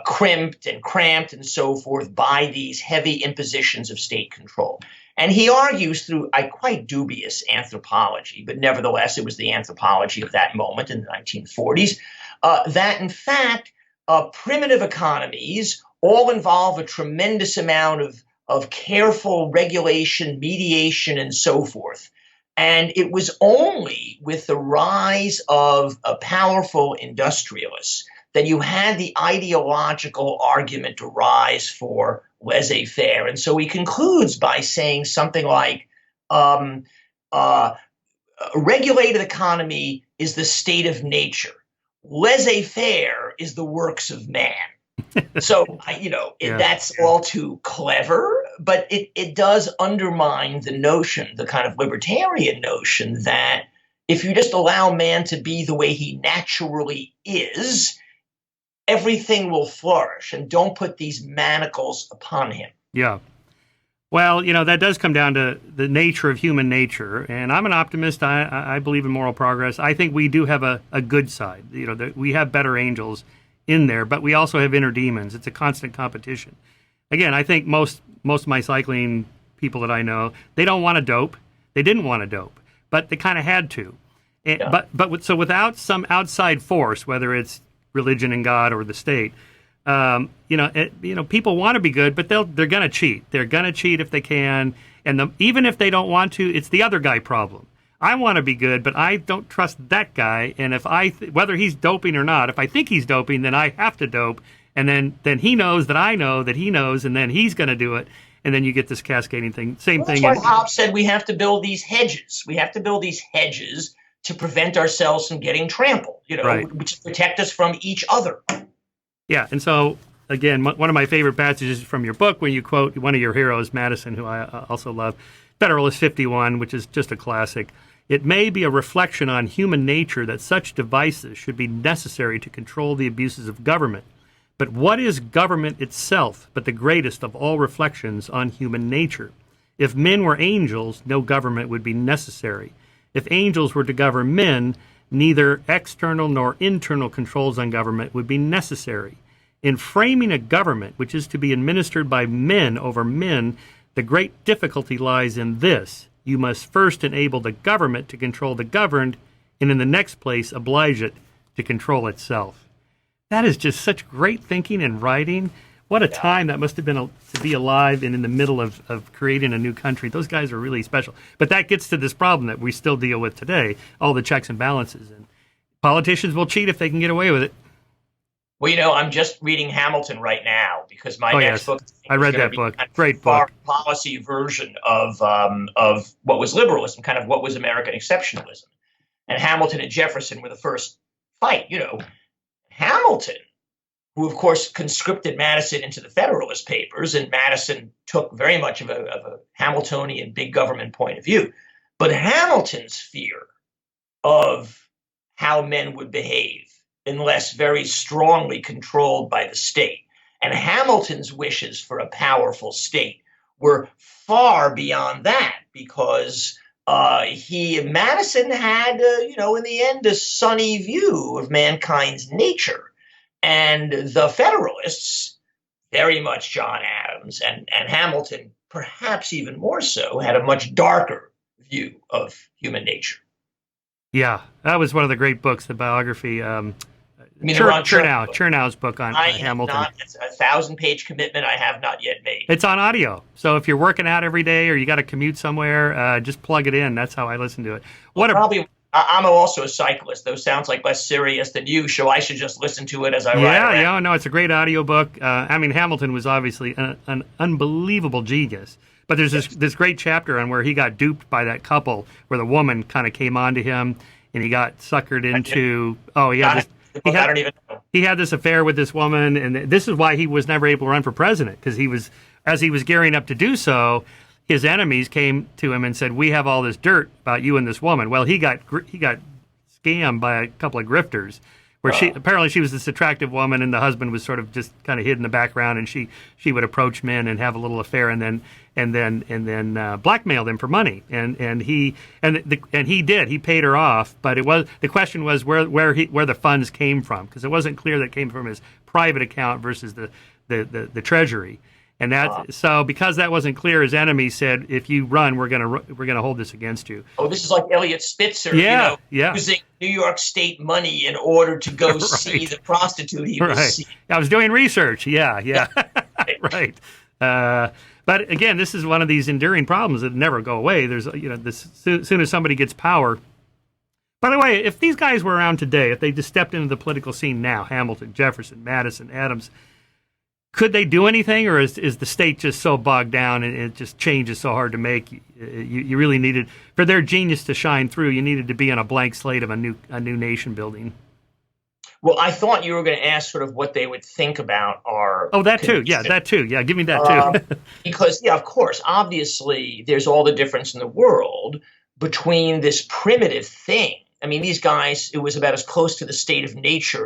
crimped and cramped and so forth by these heavy impositions of state control. And he argues through a quite dubious anthropology, but nevertheless, it was the anthropology of that moment in the 1940s, that in fact, primitive economies all involve a tremendous amount of careful regulation, mediation, and so forth. And it was only with the rise of a powerful industrialists that you had the ideological argument arise for laissez-faire. And so he concludes by saying something like, a regulated economy is the state of nature. Laissez-faire is the works of man. So, that's all too clever, but it does undermine the notion, the kind of libertarian notion that if you just allow man to be the way he naturally is, everything will flourish, and don't put these manacles upon him. Yeah. Well, that does come down to the nature of human nature, and I'm an optimist. I believe in moral progress. I think we do have a good side. We have better angels in there, but we also have inner demons. It's a constant competition. Again, I think most of my cycling people that I know, they don't want to dope. They didn't want to dope, but they kind of had to. So without some outside force, whether it's religion and God or the state, people want to be good, but they're going to cheat. They're going to cheat if they can, and even if they don't want to, it's the other guy problem. I want to be good, but I don't trust that guy, and if whether he's doping or not, if I think he's doping, then I have to dope, and then he knows that I know that he knows, and then he's going to do it, and then you get this cascading thing. Same thing. That's why Hobbes said we have to build these hedges. We have to build these hedges to prevent ourselves from getting trampled, right, which protect us from each other. Yeah, and so, again, one of my favorite passages from your book, when you quote one of your heroes, Madison, who I also love, Federalist 51, which is just a classic. It may be a reflection on human nature that such devices should be necessary to control the abuses of government. But what is government itself but the greatest of all reflections on human nature? If men were angels, no government would be necessary. If angels were to govern men, neither external nor internal controls on government would be necessary. In framing a government which is to be administered by men over men, the great difficulty lies in this. You must first enable the government to control the governed, and in the next place oblige it to control itself. That is just such great thinking and writing. What a time that must have been to be alive and in the middle of creating a new country. Those guys are really special. But that gets to this problem that we still deal with today, all the checks and balances. And politicians will cheat if they can get away with it. Well, I'm just reading Hamilton right now because my next book. I read that book. Great book. Policy version of what was liberalism, kind of what was American exceptionalism. And Hamilton and Jefferson were the first fight. Hamilton, who, of course, conscripted Madison into the Federalist Papers, and Madison took very much of a Hamiltonian big government point of view. But Hamilton's fear of how men would behave unless very strongly controlled by the state, and Hamilton's wishes for a powerful state were far beyond that, because Madison had, in the end, a sunny view of mankind's nature. And the Federalists, very much John Adams and Hamilton, perhaps even more so, had a much darker view of human nature. Yeah, that was one of the great books, the biography. Chernow's book on Hamilton. It's a 1,000-page commitment I have not yet made. It's on audio, so if you're working out every day or you got to commute somewhere, just plug it in. That's how I listen to it. I'm also a cyclist, though sounds like less serious than you, so I should just listen to it as I ride around. Yeah, no, it's a great audiobook. Hamilton was obviously an unbelievable genius. But there's this great chapter on where he got duped by that couple, where the woman kind of came on to him, and he got suckered into. I don't even know. He had this affair with this woman, and this is why he was never able to run for president, because as he was gearing up to do so, his enemies came to him and said, "We have all this dirt about you and this woman." Well, he got scammed by a couple of grifters, where she was this attractive woman, and the husband was sort of just kind of hid in the background, and she would approach men and have a little affair, and then blackmail them for money, and he did. He paid her off, but the question was where the funds came from, because it wasn't clear that it came from his private account versus the treasury. And so because that wasn't clear, his enemies said, "If you run, we're gonna hold this against you." Oh, this is like Elliot Spitzer, using New York State money in order to go see the prostitute he was seeing. I was doing research. Yeah. Right. But again, this is one of these enduring problems that never go away. There's soon as somebody gets power. By the way, if these guys were around today, if they just stepped into the political scene now, Hamilton, Jefferson, Madison, Adams, could they do anything, or is the state just so bogged down and it just changes so hard to make? You really needed, for their genius to shine through, you needed to be on a blank slate of a new nation building. Well, I thought you were going to ask sort of what they would think about our. Oh, that too. Yeah, that too. Yeah, give me that too. Because, of course, obviously, there's all the difference in the world between this primitive thing. I mean, these guys, it was about as close to the state of nature,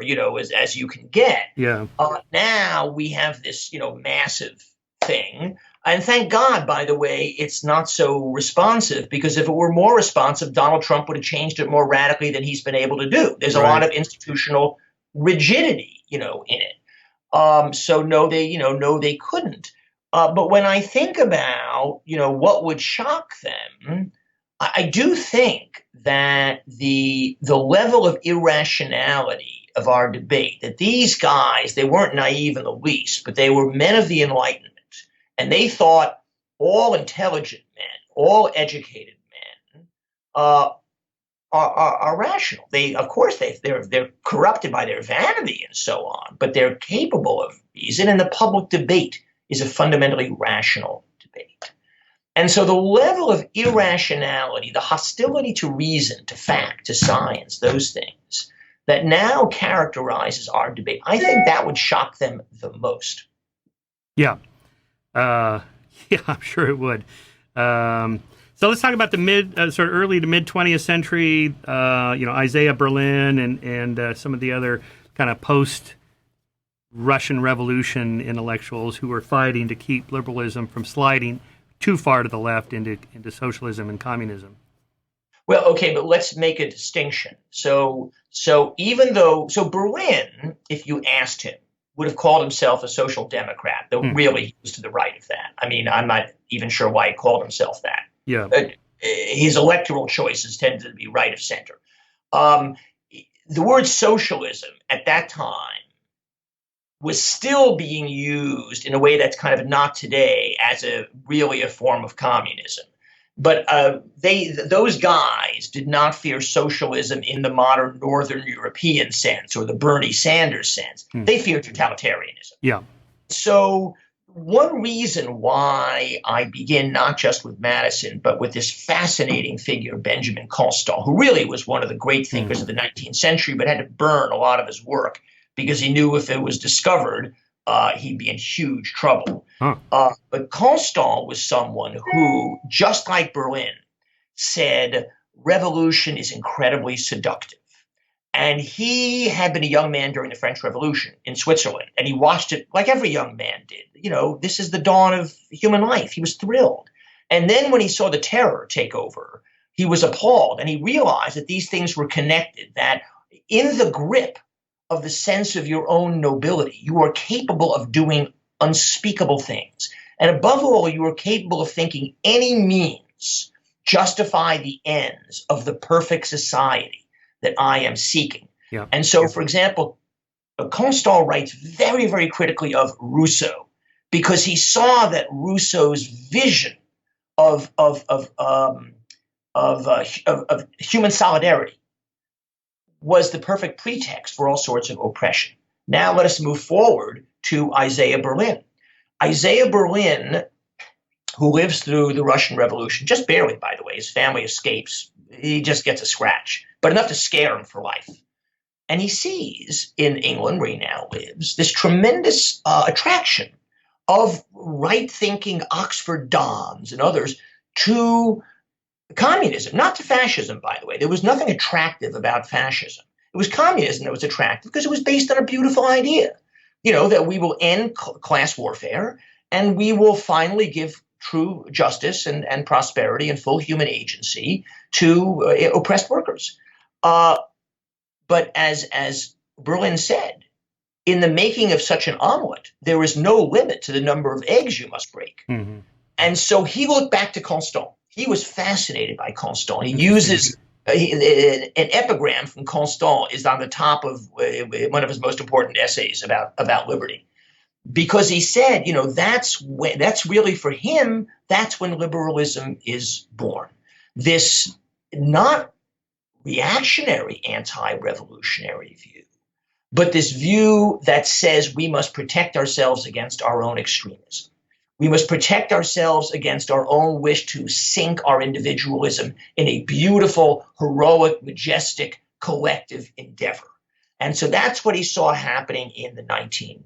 as you can get. Yeah. Now we have this, massive thing. And thank God, by the way, it's not so responsive, because if it were more responsive, Donald Trump would have changed it more radically than he's been able to do. There's a lot of institutional rigidity, in it. So no, they couldn't. But when I think about, what would shock them, I do think that the level of irrationality of our debate, that these guys, they weren't naive in the least, but they were men of the Enlightenment, and they thought all intelligent men, all educated men, are rational. They're corrupted by their vanity and so on, but they're capable of reason, and the public debate is a fundamentally rational debate. And so the level of irrationality, the hostility to reason, to fact, to science, those things that now characterizes our debate, I think that would shock them the most. Yeah. I'm sure it would. So let's talk about the sort of early to mid 20th century, Isiah Berlin and some of the other kind of post-Russian Revolution intellectuals who were fighting to keep liberalism from sliding too far to the left into socialism and communism. Well, okay, but let's make a distinction. So Berlin, if you asked him, would have called himself a social democrat, though really he was to the right of that. I mean, I'm not even sure why he called himself that. Yeah. His electoral choices tended to be right of center. The word socialism at that time was still being used in a way that's kind of not today as really a form of communism. But those guys did not fear socialism in the modern Northern European sense or the Bernie Sanders sense. They feared totalitarianism. Yeah. So one reason why I begin not just with Madison, but with this fascinating figure, Benjamin Constant, who really was one of the great thinkers of the 19th century, but had to burn a lot of his work because he knew if it was discovered, he'd be in huge trouble. But Constant was someone who, just like Berlin, said revolution is incredibly seductive. And he had been a young man during the French Revolution in Switzerland, and he watched it like every young man did. This is the dawn of human life. He was thrilled. And then when he saw the terror take over, he was appalled, and he realized that these things were connected, that in the grip of the sense of your own nobility. You are capable of doing unspeakable things. And above all, you are capable of thinking any means justify the ends of the perfect society that I am seeking. Yeah. And so, for example, Constant writes very, very critically of Rousseau because he saw that Rousseau's vision of human solidarity was the perfect pretext for all sorts of oppression. Now let us move forward to Isiah Berlin. Isiah Berlin, who lives through the Russian Revolution, just barely, by the way, his family escapes. He just gets a scratch, but enough to scare him for life. And he sees in England, where he now lives, this tremendous attraction of right-thinking Oxford dons and others to communism, not to fascism, by the way. There was nothing attractive about fascism. It was communism that was attractive because it was based on a beautiful idea, that we will end class warfare and we will finally give true justice and prosperity and full human agency to oppressed workers. But as Berlin said, in the making of such an omelet, there is no limit to the number of eggs you must break. Mm-hmm. And so he looked back to Constant. He was fascinated by Constant. He uses an epigram from Constant is on the top of one of his most important essays about liberty, because he said, that's really for him. That's when liberalism is born. This not reactionary anti-revolutionary view, but this view that says we must protect ourselves against our own extremism. We must protect ourselves against our own wish to sink our individualism in a beautiful, heroic, majestic, collective endeavor. And so that's what he saw happening in the 1930s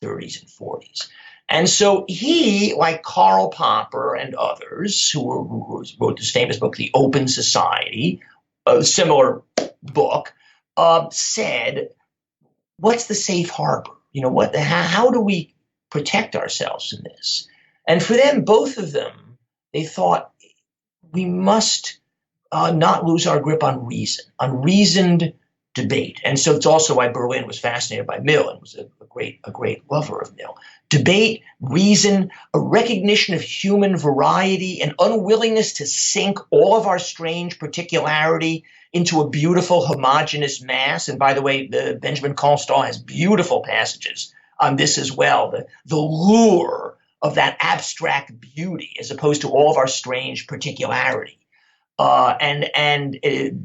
and 40s. And so he, like Karl Popper and others who wrote this famous book, The Open Society, a similar book, said, what's the safe harbor? How do we protect ourselves in this? And for them, both of them, they thought we must not lose our grip on reason, on reasoned debate. And so it's also why Berlin was fascinated by Mill and was a great lover of Mill. Debate, reason, a recognition of human variety, an unwillingness to sink all of our strange particularity into a beautiful homogeneous mass. And by the way, Benjamin Constant has beautiful passages on this as well, the lure of that abstract beauty as opposed to all of our strange particularity. And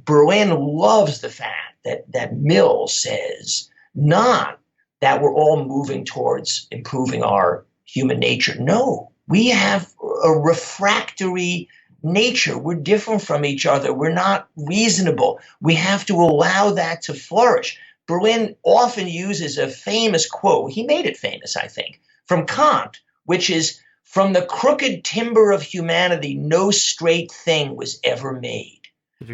Berlin loves the fact that Mill says not that we're all moving towards improving our human nature. No, we have a refractory nature. We're different from each other. We're not reasonable. We have to allow that to flourish. Berlin often uses a famous quote, he made it famous, I think, from Kant, which is, "From the crooked timber of humanity, no straight thing was ever made."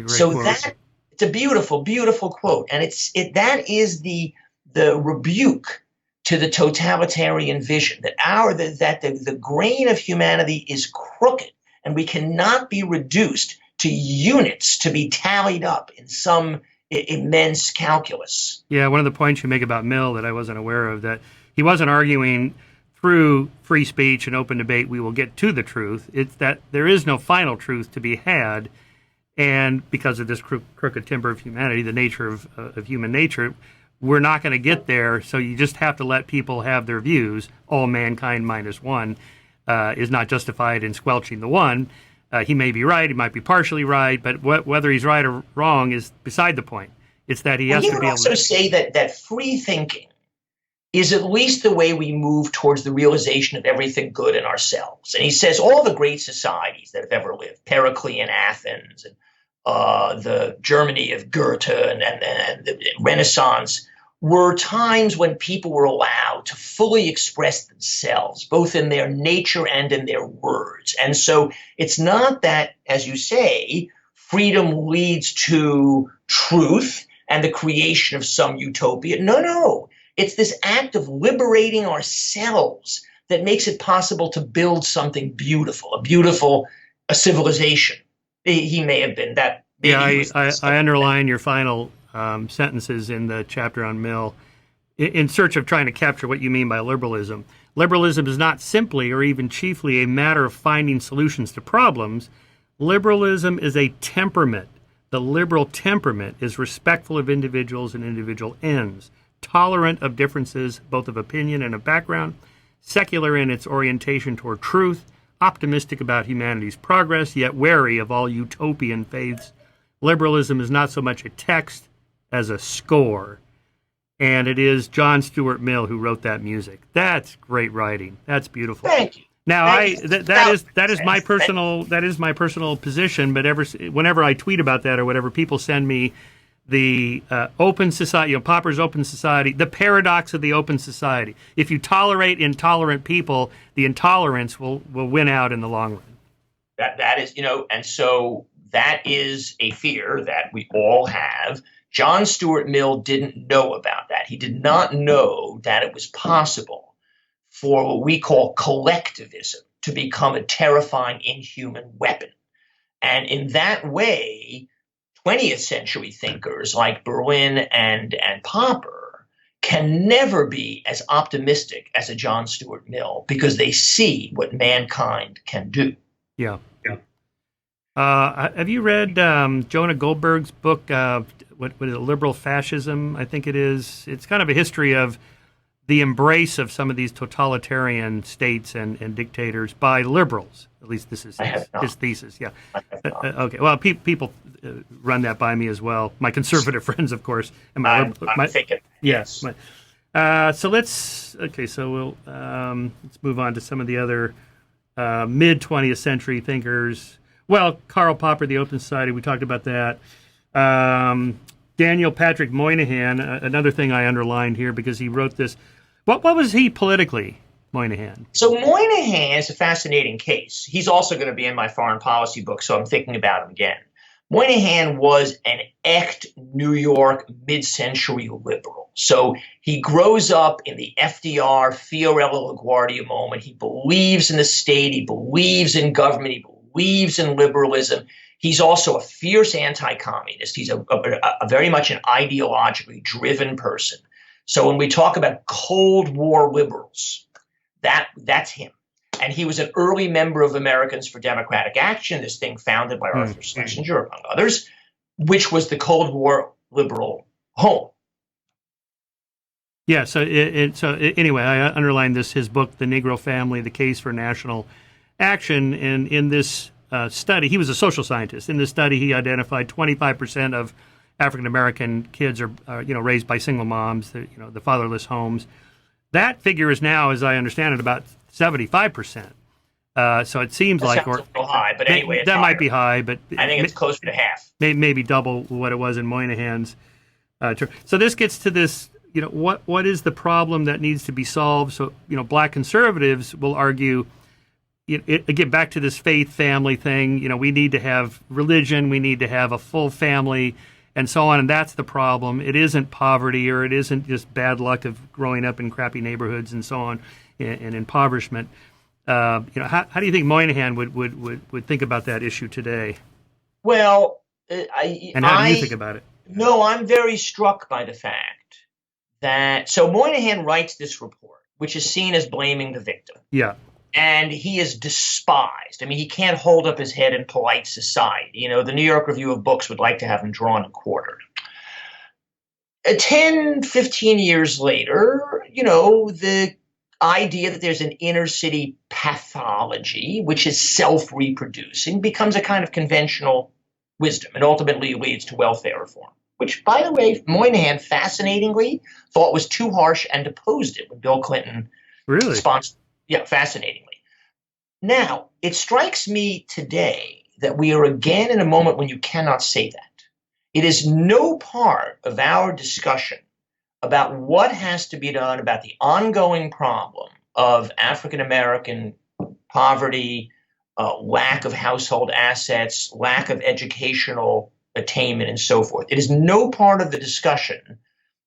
So quote. It's a beautiful, beautiful quote. And that is the rebuke to the totalitarian vision, that the grain of humanity is crooked, and we cannot be reduced to units to be tallied up in some immense calculus. Yeah, one of the points you make about Mill that I wasn't aware of, that he wasn't arguing through free speech and open debate we will get to the truth. It's that there is no final truth to be had, and because of this crooked timber of humanity, the nature of human nature, we're not going to get there, so you just have to let people have their views. All mankind minus one is not justified in squelching the one. He may be right, he might be partially right, but whether he's right or wrong is beside the point. It's that he has to be able to... He would also say that free thinking is at least the way we move towards the realization of everything good in ourselves. And he says all the great societies that have ever lived, Periclean Athens, and the Germany of Goethe and the Renaissance, were times when people were allowed to fully express themselves, both in their nature and in their words. And so it's not that, as you say, freedom leads to truth and the creation of some utopia. No. It's this act of liberating ourselves that makes it possible to build something beautiful, a civilization. He may have been that. Yeah, I underline your final sentences in the chapter on Mill in search of trying to capture what you mean by liberalism. Liberalism is not simply or even chiefly a matter of finding solutions to problems. Liberalism is a temperament. The liberal temperament is respectful of individuals and individual ends, tolerant of differences both of opinion and of background, secular in its orientation toward truth, optimistic about humanity's progress, yet wary of all utopian faiths. Liberalism is not so much a text as a score. And it is John Stuart Mill who wrote that music. That's great writing. That's beautiful. Thank you. Now, that is my personal position. But whenever I tweet about that or whatever, people send me the open society, Popper's Open Society, the paradox of the open society. If you tolerate intolerant people, the intolerance will win out in the long run. That is, and so that is a fear that we all have. John Stuart Mill didn't know about that. He did not know that it was possible for what we call collectivism to become a terrifying, inhuman weapon. And in that way, 20th century thinkers like Berlin and Popper can never be as optimistic as a John Stuart Mill because they see what mankind can do. Yeah. Have you read Jonah Goldberg's book, what is it, Liberal Fascism, I think it is? It's kind of a history of the embrace of some of these totalitarian states and dictators by liberals. At least this is his thesis. Yeah. Okay. Well, people run that by me as well. My conservative friends, of course. And I'm thinking. Yes. So let's we'll let's move on to some of the other mid 20th century thinkers. Well, Karl Popper, the Open Society, we talked about that. Daniel Patrick Moynihan, another thing I underlined here because he wrote this. What was he politically, Moynihan? So Moynihan is a fascinating case. He's also going to be in my foreign policy book, so I'm thinking about him again. Moynihan was an echt New York mid-century liberal. So he grows up in the FDR, Fiorello LaGuardia moment. He believes in the state. He believes in government. He believes in liberalism. He's also a fierce anti-communist. He's a very much an ideologically driven person. So when we talk about Cold War liberals, that's him. And he was an early member of Americans for Democratic Action, this thing founded by Arthur Schlesinger, among others, which was the Cold War liberal home. Yeah, so anyway, I underlined his book, The Negro Family, The Case for National Action, and in this study, he was a social scientist. In this study, he identified 25% of African-American kids are raised by single moms, the fatherless homes. That figure is now, as I understand it, about 75%. So it seems like a little high, but anyway, that might be high, but I think it's closer to half. Maybe double what it was in Moynihan's term. So this gets to this, what is the problem that needs to be solved? So Black conservatives will argue, again, back to this faith family thing. We need to have religion, we need to have a full family, and so on, and that's the problem. It isn't poverty, or it isn't just bad luck of growing up in crappy neighborhoods and so on, and impoverishment. How do you think Moynihan would think about that issue today? Well, how do you think about it? No, I'm very struck by the fact that Moynihan writes this report, which is seen as blaming the victim. Yeah. And he is despised. I mean, he can't hold up his head in polite society. The New York Review of Books would like to have him drawn and quartered. 10, 15 years later, the idea that there's an inner city pathology, which is self-reproducing, becomes a kind of conventional wisdom and ultimately leads to welfare reform, which, by the way, Moynihan fascinatingly thought was too harsh and opposed it when Bill Clinton sponsored. Yeah, fascinatingly. Now, it strikes me today that we are again in a moment when you cannot say that. It is no part of our discussion about what has to be done about the ongoing problem of African American poverty, lack of household assets, lack of educational attainment, and so forth. It is no part of the discussion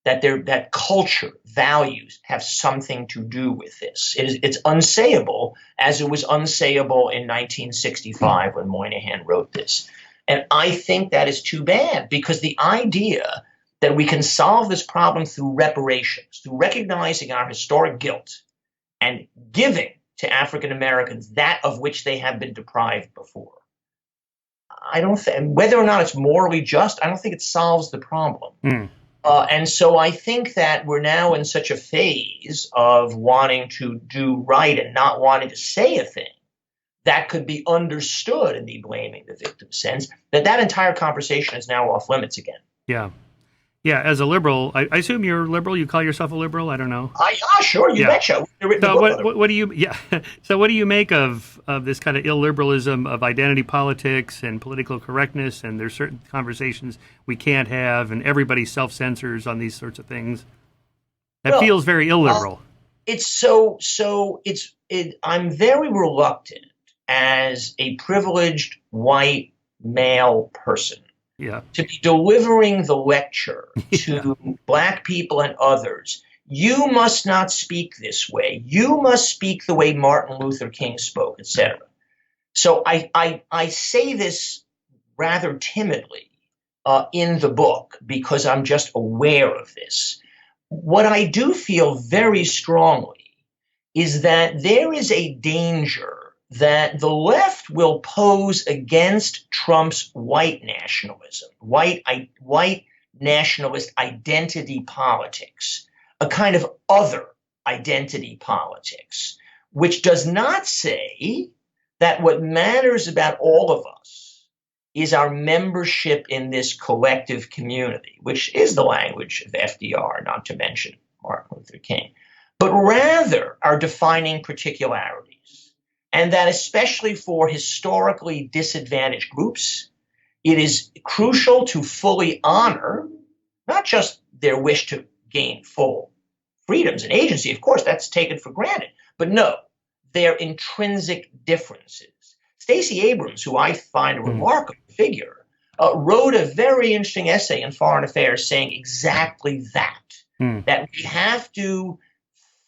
that culture, values have something to do with this. It's unsayable, as it was unsayable in 1965 when Moynihan wrote this. And I think that is too bad, because the idea that we can solve this problem through reparations, through recognizing our historic guilt and giving to African Americans that of which they have been deprived before. I don't think, whether or not it's morally just, I don't think it solves the problem. And so I think that we're now in such a phase of wanting to do right and not wanting to say a thing that could be understood in the blaming the victim sense, that entire conversation is now off limits again. Yeah. Yeah, as a liberal, I assume you're liberal. You call yourself a liberal? I don't know. Sure, you betcha. So what do you? Yeah. So what do you make of this kind of illiberalism of identity politics and political correctness? And there's certain conversations we can't have, and everybody self-censors on these sorts of things. That feels very illiberal. I'm very reluctant as a privileged white male person to be delivering the lecture to Black people and others. You must not speak this way. You must speak the way Martin Luther King spoke, etc. So I say this rather timidly in the book because I'm just aware of this. What I do feel very strongly is that there is a danger that the left will pose against Trump's white nationalism, white nationalist identity politics, a kind of other identity politics, which does not say that what matters about all of us is our membership in this collective community, which is the language of FDR, not to mention Martin Luther King, but rather our defining particularities. And that especially for historically disadvantaged groups, it is crucial to fully honor not just their wish to gain full freedoms and agency, of course, that's taken for granted, but no, their intrinsic differences. Stacey Abrams, who I find a remarkable figure, wrote a very interesting essay in Foreign Affairs saying exactly that, that we have to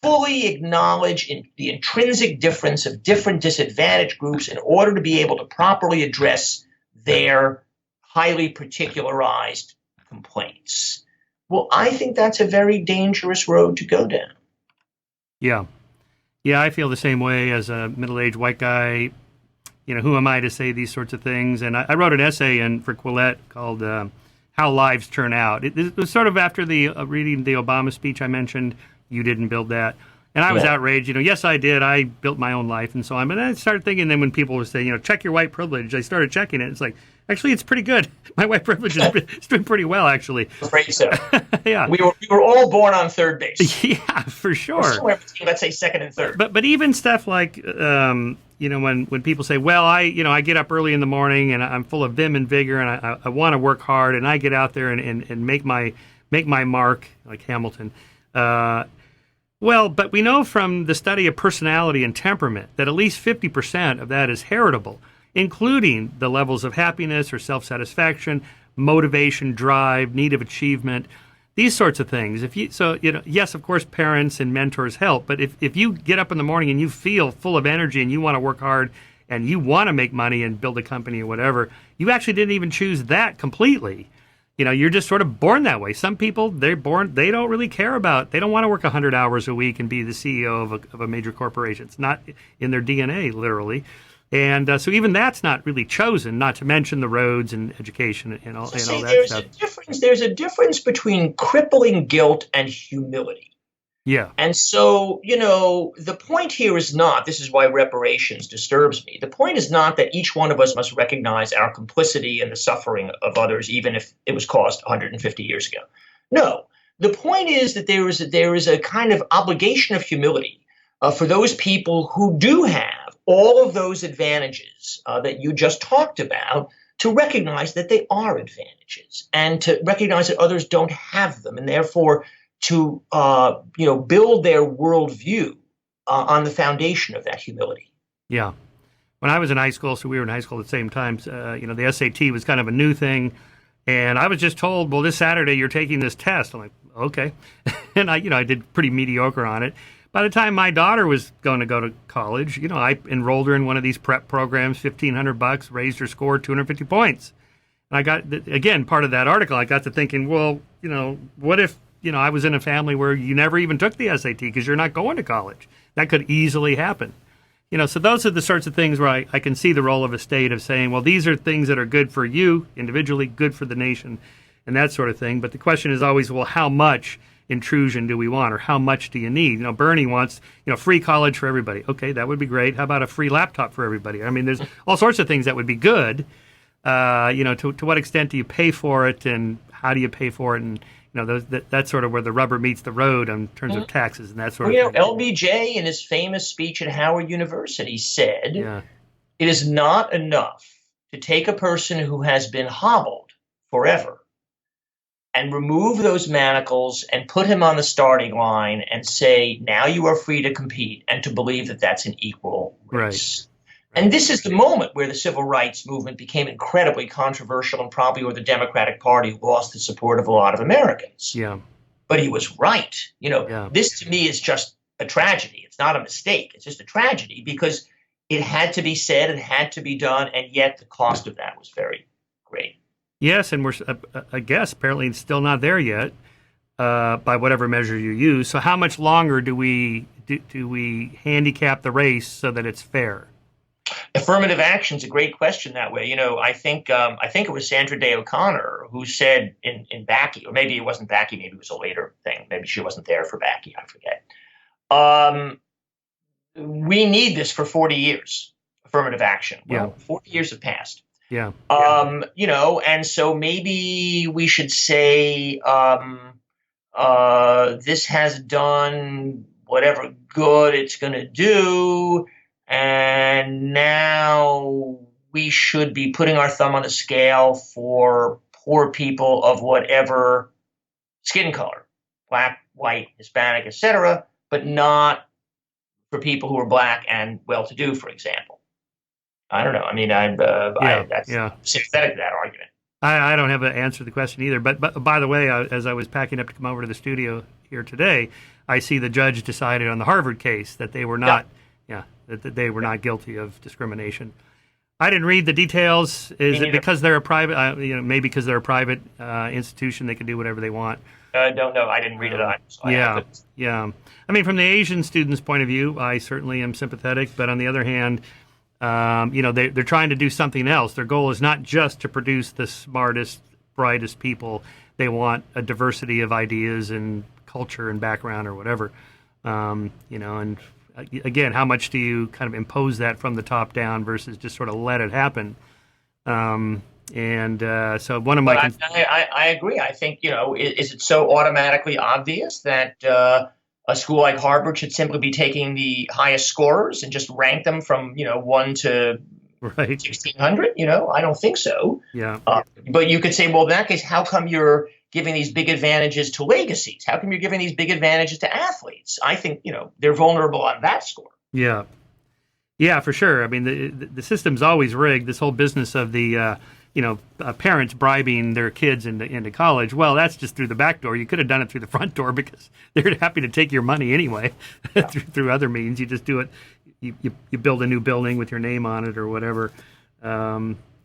fully acknowledge the intrinsic difference of different disadvantaged groups in order to be able to properly address their highly particularized complaints. Well, I think that's a very dangerous road to go down. Yeah. Yeah, I feel the same way as a middle-aged white guy. You know, who am I to say these sorts of things? And I wrote an essay for Quillette called How Lives Turn Out. It was sort of after the reading the Obama speech I mentioned. You didn't build that. And I was outraged. You know, yes, I did. I built my own life and so on. But then I started thinking, then when people would say, you know, check your white privilege, I started checking it. It's like, actually, it's pretty good. My white privilege is doing pretty well, actually. Afraid so. Yeah. We were all born on third base. Yeah, for sure. Somewhere between, let's say, second and third. But even stuff like, you know, when people say, well, I get up early in the morning and I'm full of vim and vigor and I want to work hard and I get out there and make my mark, like Hamilton. Well, but we know from the study of personality and temperament that at least 50% of that is heritable, including the levels of happiness or self-satisfaction, motivation, drive, need of achievement, these sorts of things. Yes, of course, parents and mentors help, but if you get up in the morning and you feel full of energy and you want to work hard and you want to make money and build a company or whatever, you actually didn't even choose that completely. You know, you're just sort of born that way. Some people, they don't really care about, they don't want to work 100 hours a week and be the CEO of a major corporation. It's not in their DNA, literally. And so even that's not really chosen, not to mention the roads and education and all that stuff. There's a difference between crippling guilt and humility. Yeah. And so, you know, the point here is not, this is why reparations disturbs me. The point is not that each one of us must recognize our complicity in the suffering of others, even if it was caused 150 years ago. No, the point is that there is a kind of obligation of humility for those people who do have all of those advantages that you just talked about, to recognize that they are advantages and to recognize that others don't have them, and therefore to build their worldview on the foundation of that humility. Yeah. When I was in high school, so we were in high school at the same time, the SAT was kind of a new thing. And I was just told, well, this Saturday you're taking this test. I'm like, okay. And I did pretty mediocre on it. By the time my daughter was going to go to college, I enrolled her in one of these prep programs, $1,500, raised her score 250 points. I got, again, part of that article, I got to thinking, well, what if, I was in a family where you never even took the SAT because you're not going to college? That could easily happen. So those are the sorts of things where I can see the role of a state of saying, well, these are things that are good for you individually, good for the nation, and that sort of thing. But the question is always, well, how much intrusion do we want, or how much do you need? Bernie wants, free college for everybody. Okay, that would be great. How about a free laptop for everybody? I mean, there's all sorts of things that would be good. To what extent do you pay for it, and how do you pay for it? And that's sort of where the rubber meets the road in terms of taxes and that sort of thing. LBJ in his famous speech at Howard University said, it is not enough to take a person who has been hobbled forever and remove those manacles and put him on the starting line and say, now you are free to compete, and to believe that that's an equal race. Right. And this is the moment where the civil rights movement became incredibly controversial, and probably where the Democratic Party lost the support of a lot of Americans. Yeah. But he was right. This to me is just a tragedy. It's not a mistake. It's just a tragedy, because it had to be said and had to be done, and yet the cost of that was very great. Yes, and we're, I guess, apparently still not there yet, by whatever measure you use. So how much longer do we handicap the race so that it's fair? Affirmative action is a great question that way. I think it was Sandra Day O'Connor who said in Backy, or maybe it wasn't Backy, maybe it was a later thing. Maybe she wasn't there for Backy, I forget. We need this for 40 years, affirmative action. Well, 40 years have passed. Yeah. And so maybe we should say this has done whatever good it's going to do, and now we should be putting our thumb on the scale for poor people of whatever skin color, black, white, Hispanic, etc., but not for people who are black and well-to-do, for example. I don't know. I mean, that's sympathetic to that argument. I don't have an answer to the question either. But by the way, as I was packing up to come over to the studio here today, I see the judge decided on the Harvard case that they were not, that they were not guilty of discrimination. I didn't read the details. Is it because they're a private, maybe because they're a private institution, they can do whatever they want? I don't know. I didn't read it either. So yeah. I mean, from the Asian student's point of view, I certainly am sympathetic. But on the other hand, they're trying to do something else. Their goal is not just to produce the smartest, brightest people. They want a diversity of ideas and culture and background or whatever. And again, how much do you kind of impose that from the top down versus just sort of let it happen? So one of my... I agree. I think, is it so automatically obvious that a school like Harvard should simply be taking the highest scorers and just rank them from, 1 to 1,600? I don't think so. Yeah. But you could say, well, in that case, how come you're giving these big advantages to legacies? How come you're giving these big advantages to athletes? I think, they're vulnerable on that score. Yeah. Yeah, for sure. I mean, the system's always rigged. This whole business of the, parents bribing their kids into college. Well, that's just through the back door. You could have done it through the front door because they're happy to take your money anyway through other means. You just do it. You build a new building with your name on it or whatever.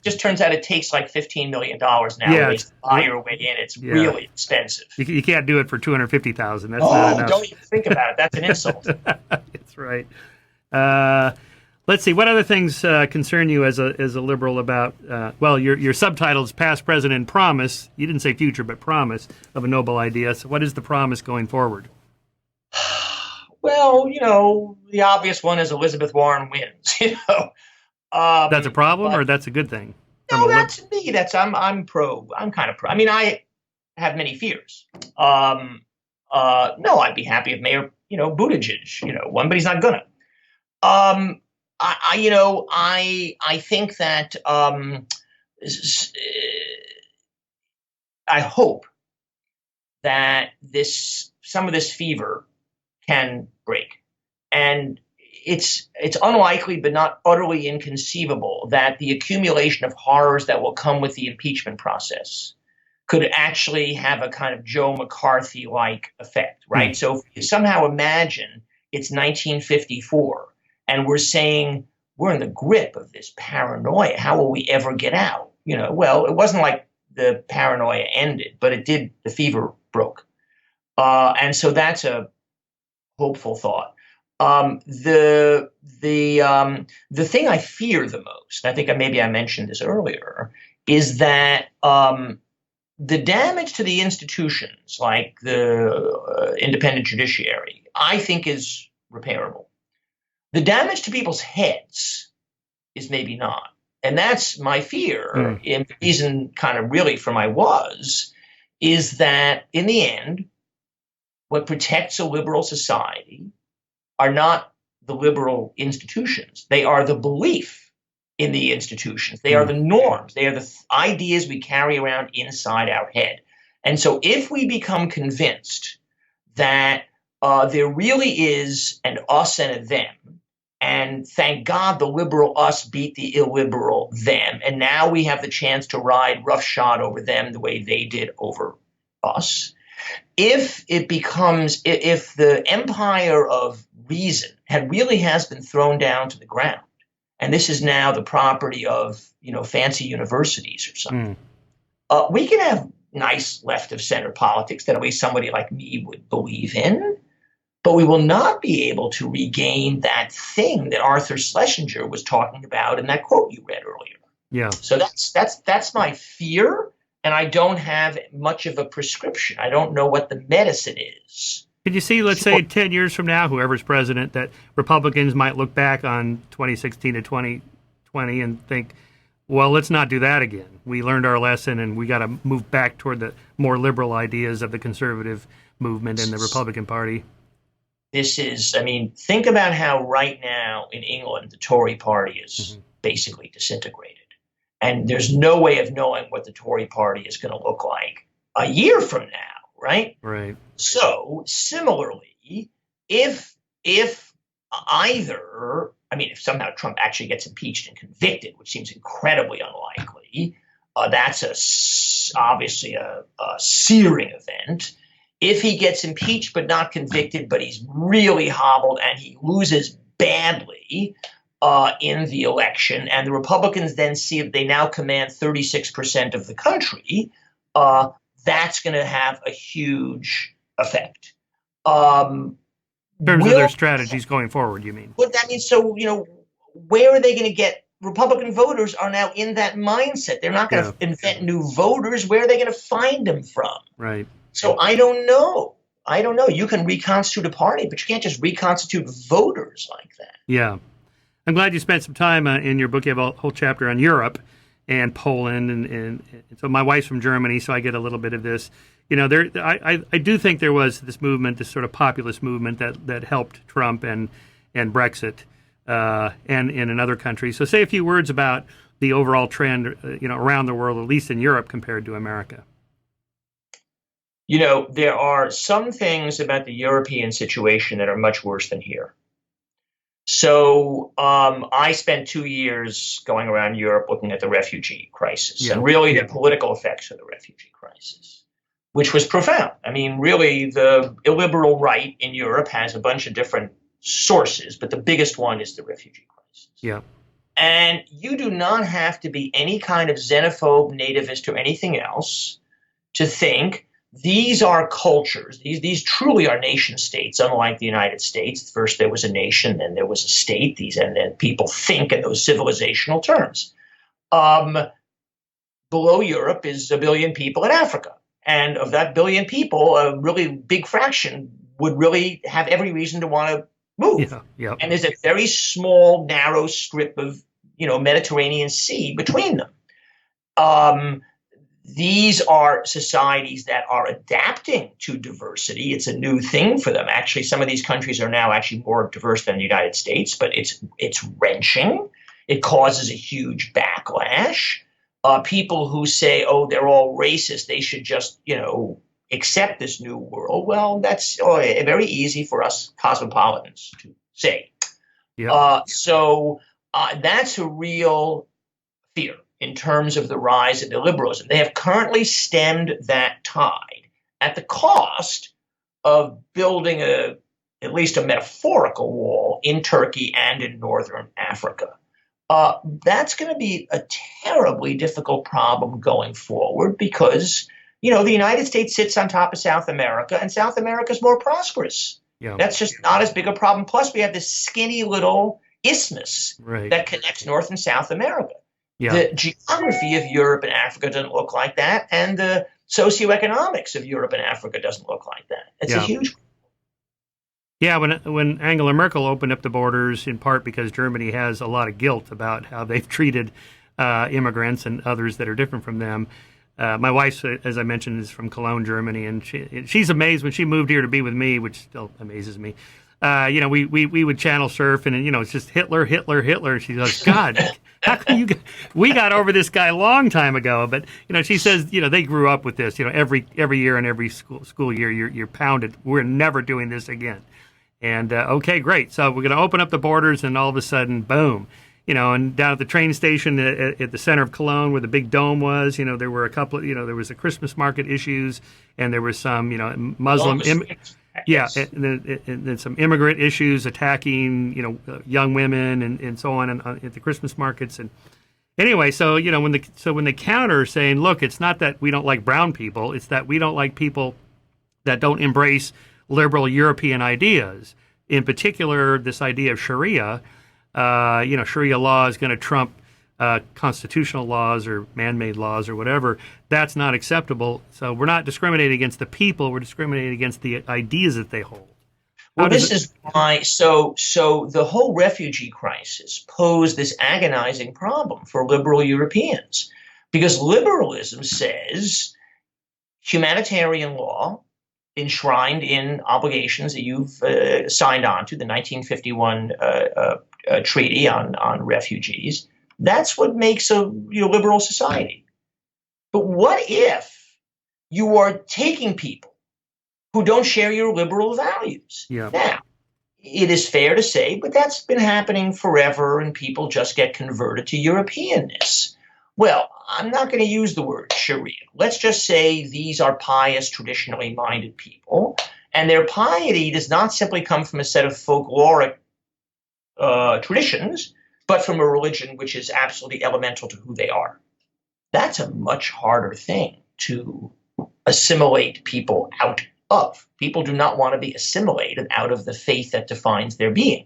Just turns out it takes like $15 million nowadays to buy your way in. It's really expensive. You can't do it for $250,000. That's not enough. Don't even think about it. That's an insult. That's right. Let's see. What other things concern you as a liberal about? Your subtitle is "Past, Present, and Promise." You didn't say future, but promise of a noble idea. So, what is the promise going forward? Well, the obvious one is Elizabeth Warren wins. That's a problem, or that's a good thing? No, that's me. I'm pro. I'm kind of pro. I mean, I have many fears. No, I'd be happy if Mayor, Buttigieg, won, but he's not gonna. I think that I hope that some of this fever can break, and it's unlikely, but not utterly inconceivable, that the accumulation of horrors that will come with the impeachment process could actually have a kind of Joe McCarthy-like effect, right? So if you somehow imagine it's 1954 and we're saying we're in the grip of this paranoia, how will we ever get out? Well, it wasn't like the paranoia ended, but it did. The fever broke, and so that's a hopeful thought. The thing I fear the most, I think maybe I mentioned this earlier, is that the damage to the institutions, like the independent judiciary, I think is repairable. The damage to people's heads is maybe not. And that's my fear. And the reason kind of really for my is that in the end, what protects a liberal society are not the liberal institutions. They are the belief in the institutions. They are the norms. They are the ideas we carry around inside our head. And so if we become convinced that there really is an us and a them, and thank God the liberal us beat the illiberal them, and now we have the chance to ride roughshod over them the way they did over us. If the empire of reason has been thrown down to the ground, and this is now the property of fancy universities or something, we can have nice left of center politics that at least somebody like me would believe in, but we will not be able to regain that thing that Arthur Schlesinger was talking about in that quote you read earlier. Yeah. So that's my fear. And I don't have much of a prescription. I don't know what the medicine is. Can you see, let's say 10 years from now, whoever's president, that Republicans might look back on 2016 to 2020 and think, well, let's not do that again. We learned our lesson and we got to move back toward the more liberal ideas of the conservative movement and the Republican Party. Think about how right now in England, the Tory party is basically disintegrated. And there's no way of knowing what the Tory party is going to look like a year from now, right? Right. So similarly, if somehow Trump actually gets impeached and convicted, which seems incredibly unlikely, that's obviously a searing event. If he gets impeached but not convicted, but he's really hobbled and he loses badly in the election, and the Republicans then see that they now command 36% of the country, that's going to have a huge effect. In terms of their strategies going forward, you mean? Well, that means, so, where are they going to get? Republican voters are now in that mindset. They're not going to invent new voters. Where are they going to find them from? Right. So I don't know. You can reconstitute a party, but you can't just reconstitute voters like that. Yeah. I'm glad you spent some time in your book. You have a whole chapter on Europe and Poland, and so my wife's from Germany, so I get a little bit of this. I do think there was this movement, this sort of populist movement that helped Trump and Brexit, and in other countries. So say a few words about the overall trend, around the world, at least in Europe, compared to America. There are some things about the European situation that are much worse than here. So I spent 2 years going around Europe looking at the refugee crisis and really the political effects of the refugee crisis, which was profound. Really, the illiberal right in Europe has a bunch of different sources, but the biggest one is the refugee crisis. Yeah. And you do not have to be any kind of xenophobe, nativist, or anything else to think these are cultures. These truly are nation states, unlike the United States. First there was a nation, then there was a state. And then people think in those civilizational terms. Below Europe is 1 billion people in Africa. And of that 1 billion people, a really big fraction would really have every reason to want to move. Yeah. And there's a very small, narrow strip of, Mediterranean Sea between them. These are societies that are adapting to diversity. It's a new thing for them. Actually, some of these countries are now actually more diverse than the United States, but it's wrenching. It causes a huge backlash. People who say, oh, they're all racist, they should just, accept this new world. Well, that's very easy for us cosmopolitans to say. Yeah. So that's a real fear in terms of the rise of illiberalism. They have currently stemmed that tide at the cost of building at least a metaphorical wall in Turkey and in northern Africa. That's going to be a terribly difficult problem going forward because, the United States sits on top of South America, and South America is more prosperous. Yeah. That's just not as big a problem. Plus, we have this skinny little isthmus Right. that connects North and South America. Yeah. The geography of Europe and Africa doesn't look like that, and the socioeconomics of Europe and Africa doesn't look like that. It's a huge. Yeah, when Angela Merkel opened up the borders, in part because Germany has a lot of guilt about how they've treated immigrants and others that are different from them. My wife, as I mentioned, is from Cologne, Germany, and she's amazed when she moved here to be with me, which still amazes me. We would channel surf, and it's just Hitler, Hitler, Hitler. She goes, God, how can you? We got over this guy a long time ago, but she says, they grew up with this. Every year and every school year, you're pounded. We're never doing this again. And okay, great. So we're going to open up the borders, and all of a sudden, boom. And down at the train station at the center of Cologne, where the big dome was, there were a couple. There was a Christmas market issues, and there was some, Muslim. And then some immigrant issues attacking, young women and so on at the Christmas markets. And anyway, so when they counter saying, look, it's not that we don't like brown people, it's that we don't like people that don't embrace liberal European ideas. In particular, this idea of Sharia. Sharia law is going to trump constitutional laws or man-made laws or whatever. That's not acceptable. So we're not discriminating against the people. We're discriminating against the ideas that they hold. Well, this is why. So the whole refugee crisis posed this agonizing problem for liberal Europeans, because liberalism says humanitarian law enshrined in obligations that you've signed on to, the 1951 treaty on refugees. That's what makes a liberal society. But what if you are taking people who don't share your liberal values? Yeah. Now, it is fair to say, but that's been happening forever, and people just get converted to Europeanness. Well, I'm not going to use the word Sharia. Let's just say these are pious, traditionally minded people, and their piety does not simply come from a set of folkloric traditions, but from a religion which is absolutely elemental to who they are. That's a much harder thing to assimilate people out of. People do not want to be assimilated out of the faith that defines their being.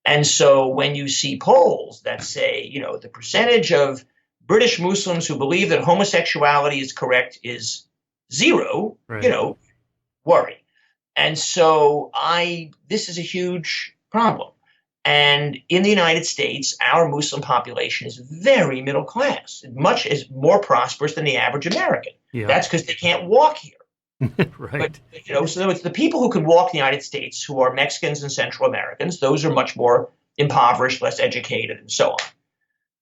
And so when you see polls that say, the percentage of British Muslims who believe that homosexuality is correct is zero, right. Worry. And so this is a huge problem. And in the United States, our Muslim population is very middle class, is more prosperous than the average American. Yeah. That's because they can't walk here. Right. But, so it's the people who can walk in the United States who are Mexicans and Central Americans. Those are much more impoverished, less educated, and so on.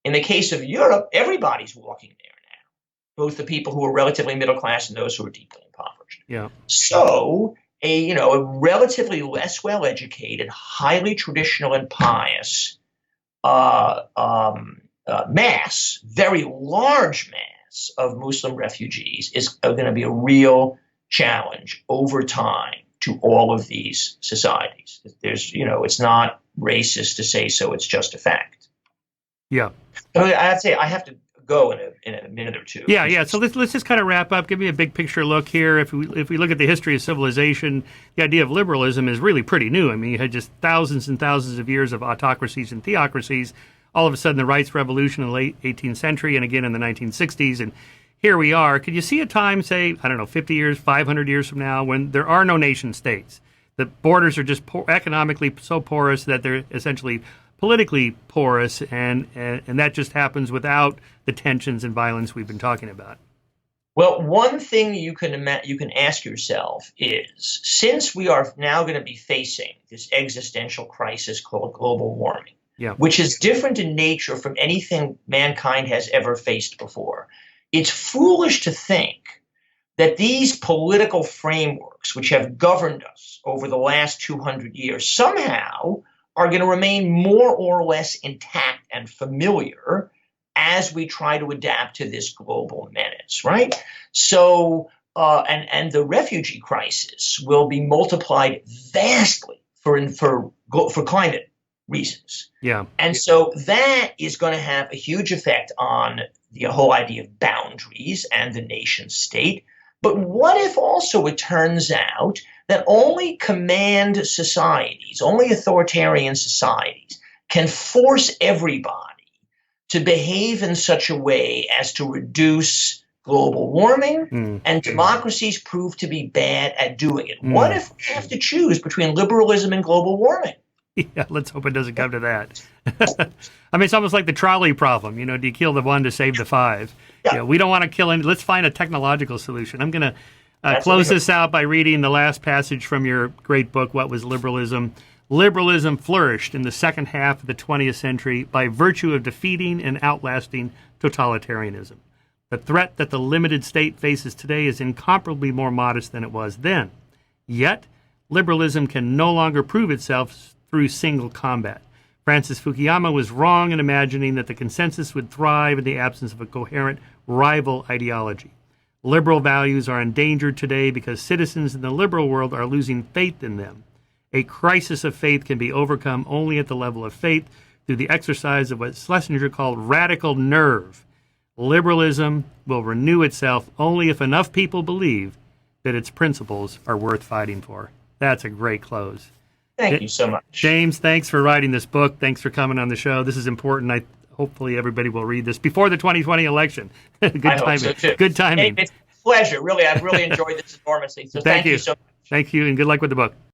In the case of Europe, everybody's walking there now, both the people who are relatively middle class and those who are deeply impoverished. Yeah. So a relatively less well-educated, highly traditional and pious mass, very large mass of Muslim refugees is going to be a real challenge over time to all of these societies. There's, it's not racist to say so; it's just a fact. Yeah. I'd say I have to go in a minute or two. Yeah. So let's just kind of wrap up. Give me a big picture look here. If we look at the history of civilization, the idea of liberalism is really pretty new. I mean, you had just thousands and thousands of years of autocracies and theocracies. All of a sudden, the rights revolution in the late 18th century, and again in the 1960s, and here we are. Could you see a time, say, 50 years, 500 years from now, when there are no nation states? The borders are just economically so porous that they're essentially politically porous, and that just happens without the tensions and violence we've been talking about. Well, one thing you can ask yourself is, since we are now going to be facing this existential crisis called global warming, which is different in nature from anything mankind has ever faced before, it's foolish to think that these political frameworks, which have governed us over the last 200 years, somehow are going to remain more or less intact and familiar as we try to adapt to this global menace, right? So, and the refugee crisis will be multiplied vastly for climate reasons. Yeah. And so that is going to have a huge effect on the whole idea of boundaries and the nation state. But what if also it turns out that only command societies, only authoritarian societies can force everybody to behave in such a way as to reduce global warming, and democracies prove to be bad at doing it? What if we have to choose between liberalism and global warming? Yeah, let's hope it doesn't come to that. I mean, it's almost like the trolley problem. You know, do you kill the one to save the five? Yeah. You know, we don't want to kill any. Let's find a technological solution. I'm going to close this out by reading the last passage from your great book, What Was Liberalism? Liberalism flourished in the second half of the 20th century by virtue of defeating and outlasting totalitarianism. The threat that the limited state faces today is incomparably more modest than it was then. Yet, liberalism can no longer prove itself through single combat. Francis Fukuyama was wrong in imagining that the consensus would thrive in the absence of a coherent rival ideology. Liberal values are endangered today because citizens in the liberal world are losing faith in them. A crisis of faith can be overcome only at the level of faith through the exercise of what Schlesinger called radical nerve. Liberalism will renew itself only if enough people believe that its principles are worth fighting for. That's a great close. Thank you so much. James, thanks for writing this book. Thanks for coming on the show. This is important. Hopefully everybody will read this before the 2020 election. Good timing. Hope so too. Good timing. It's a pleasure. Really, I've really enjoyed this enormously. So thank you so much. Thank you, and good luck with the book.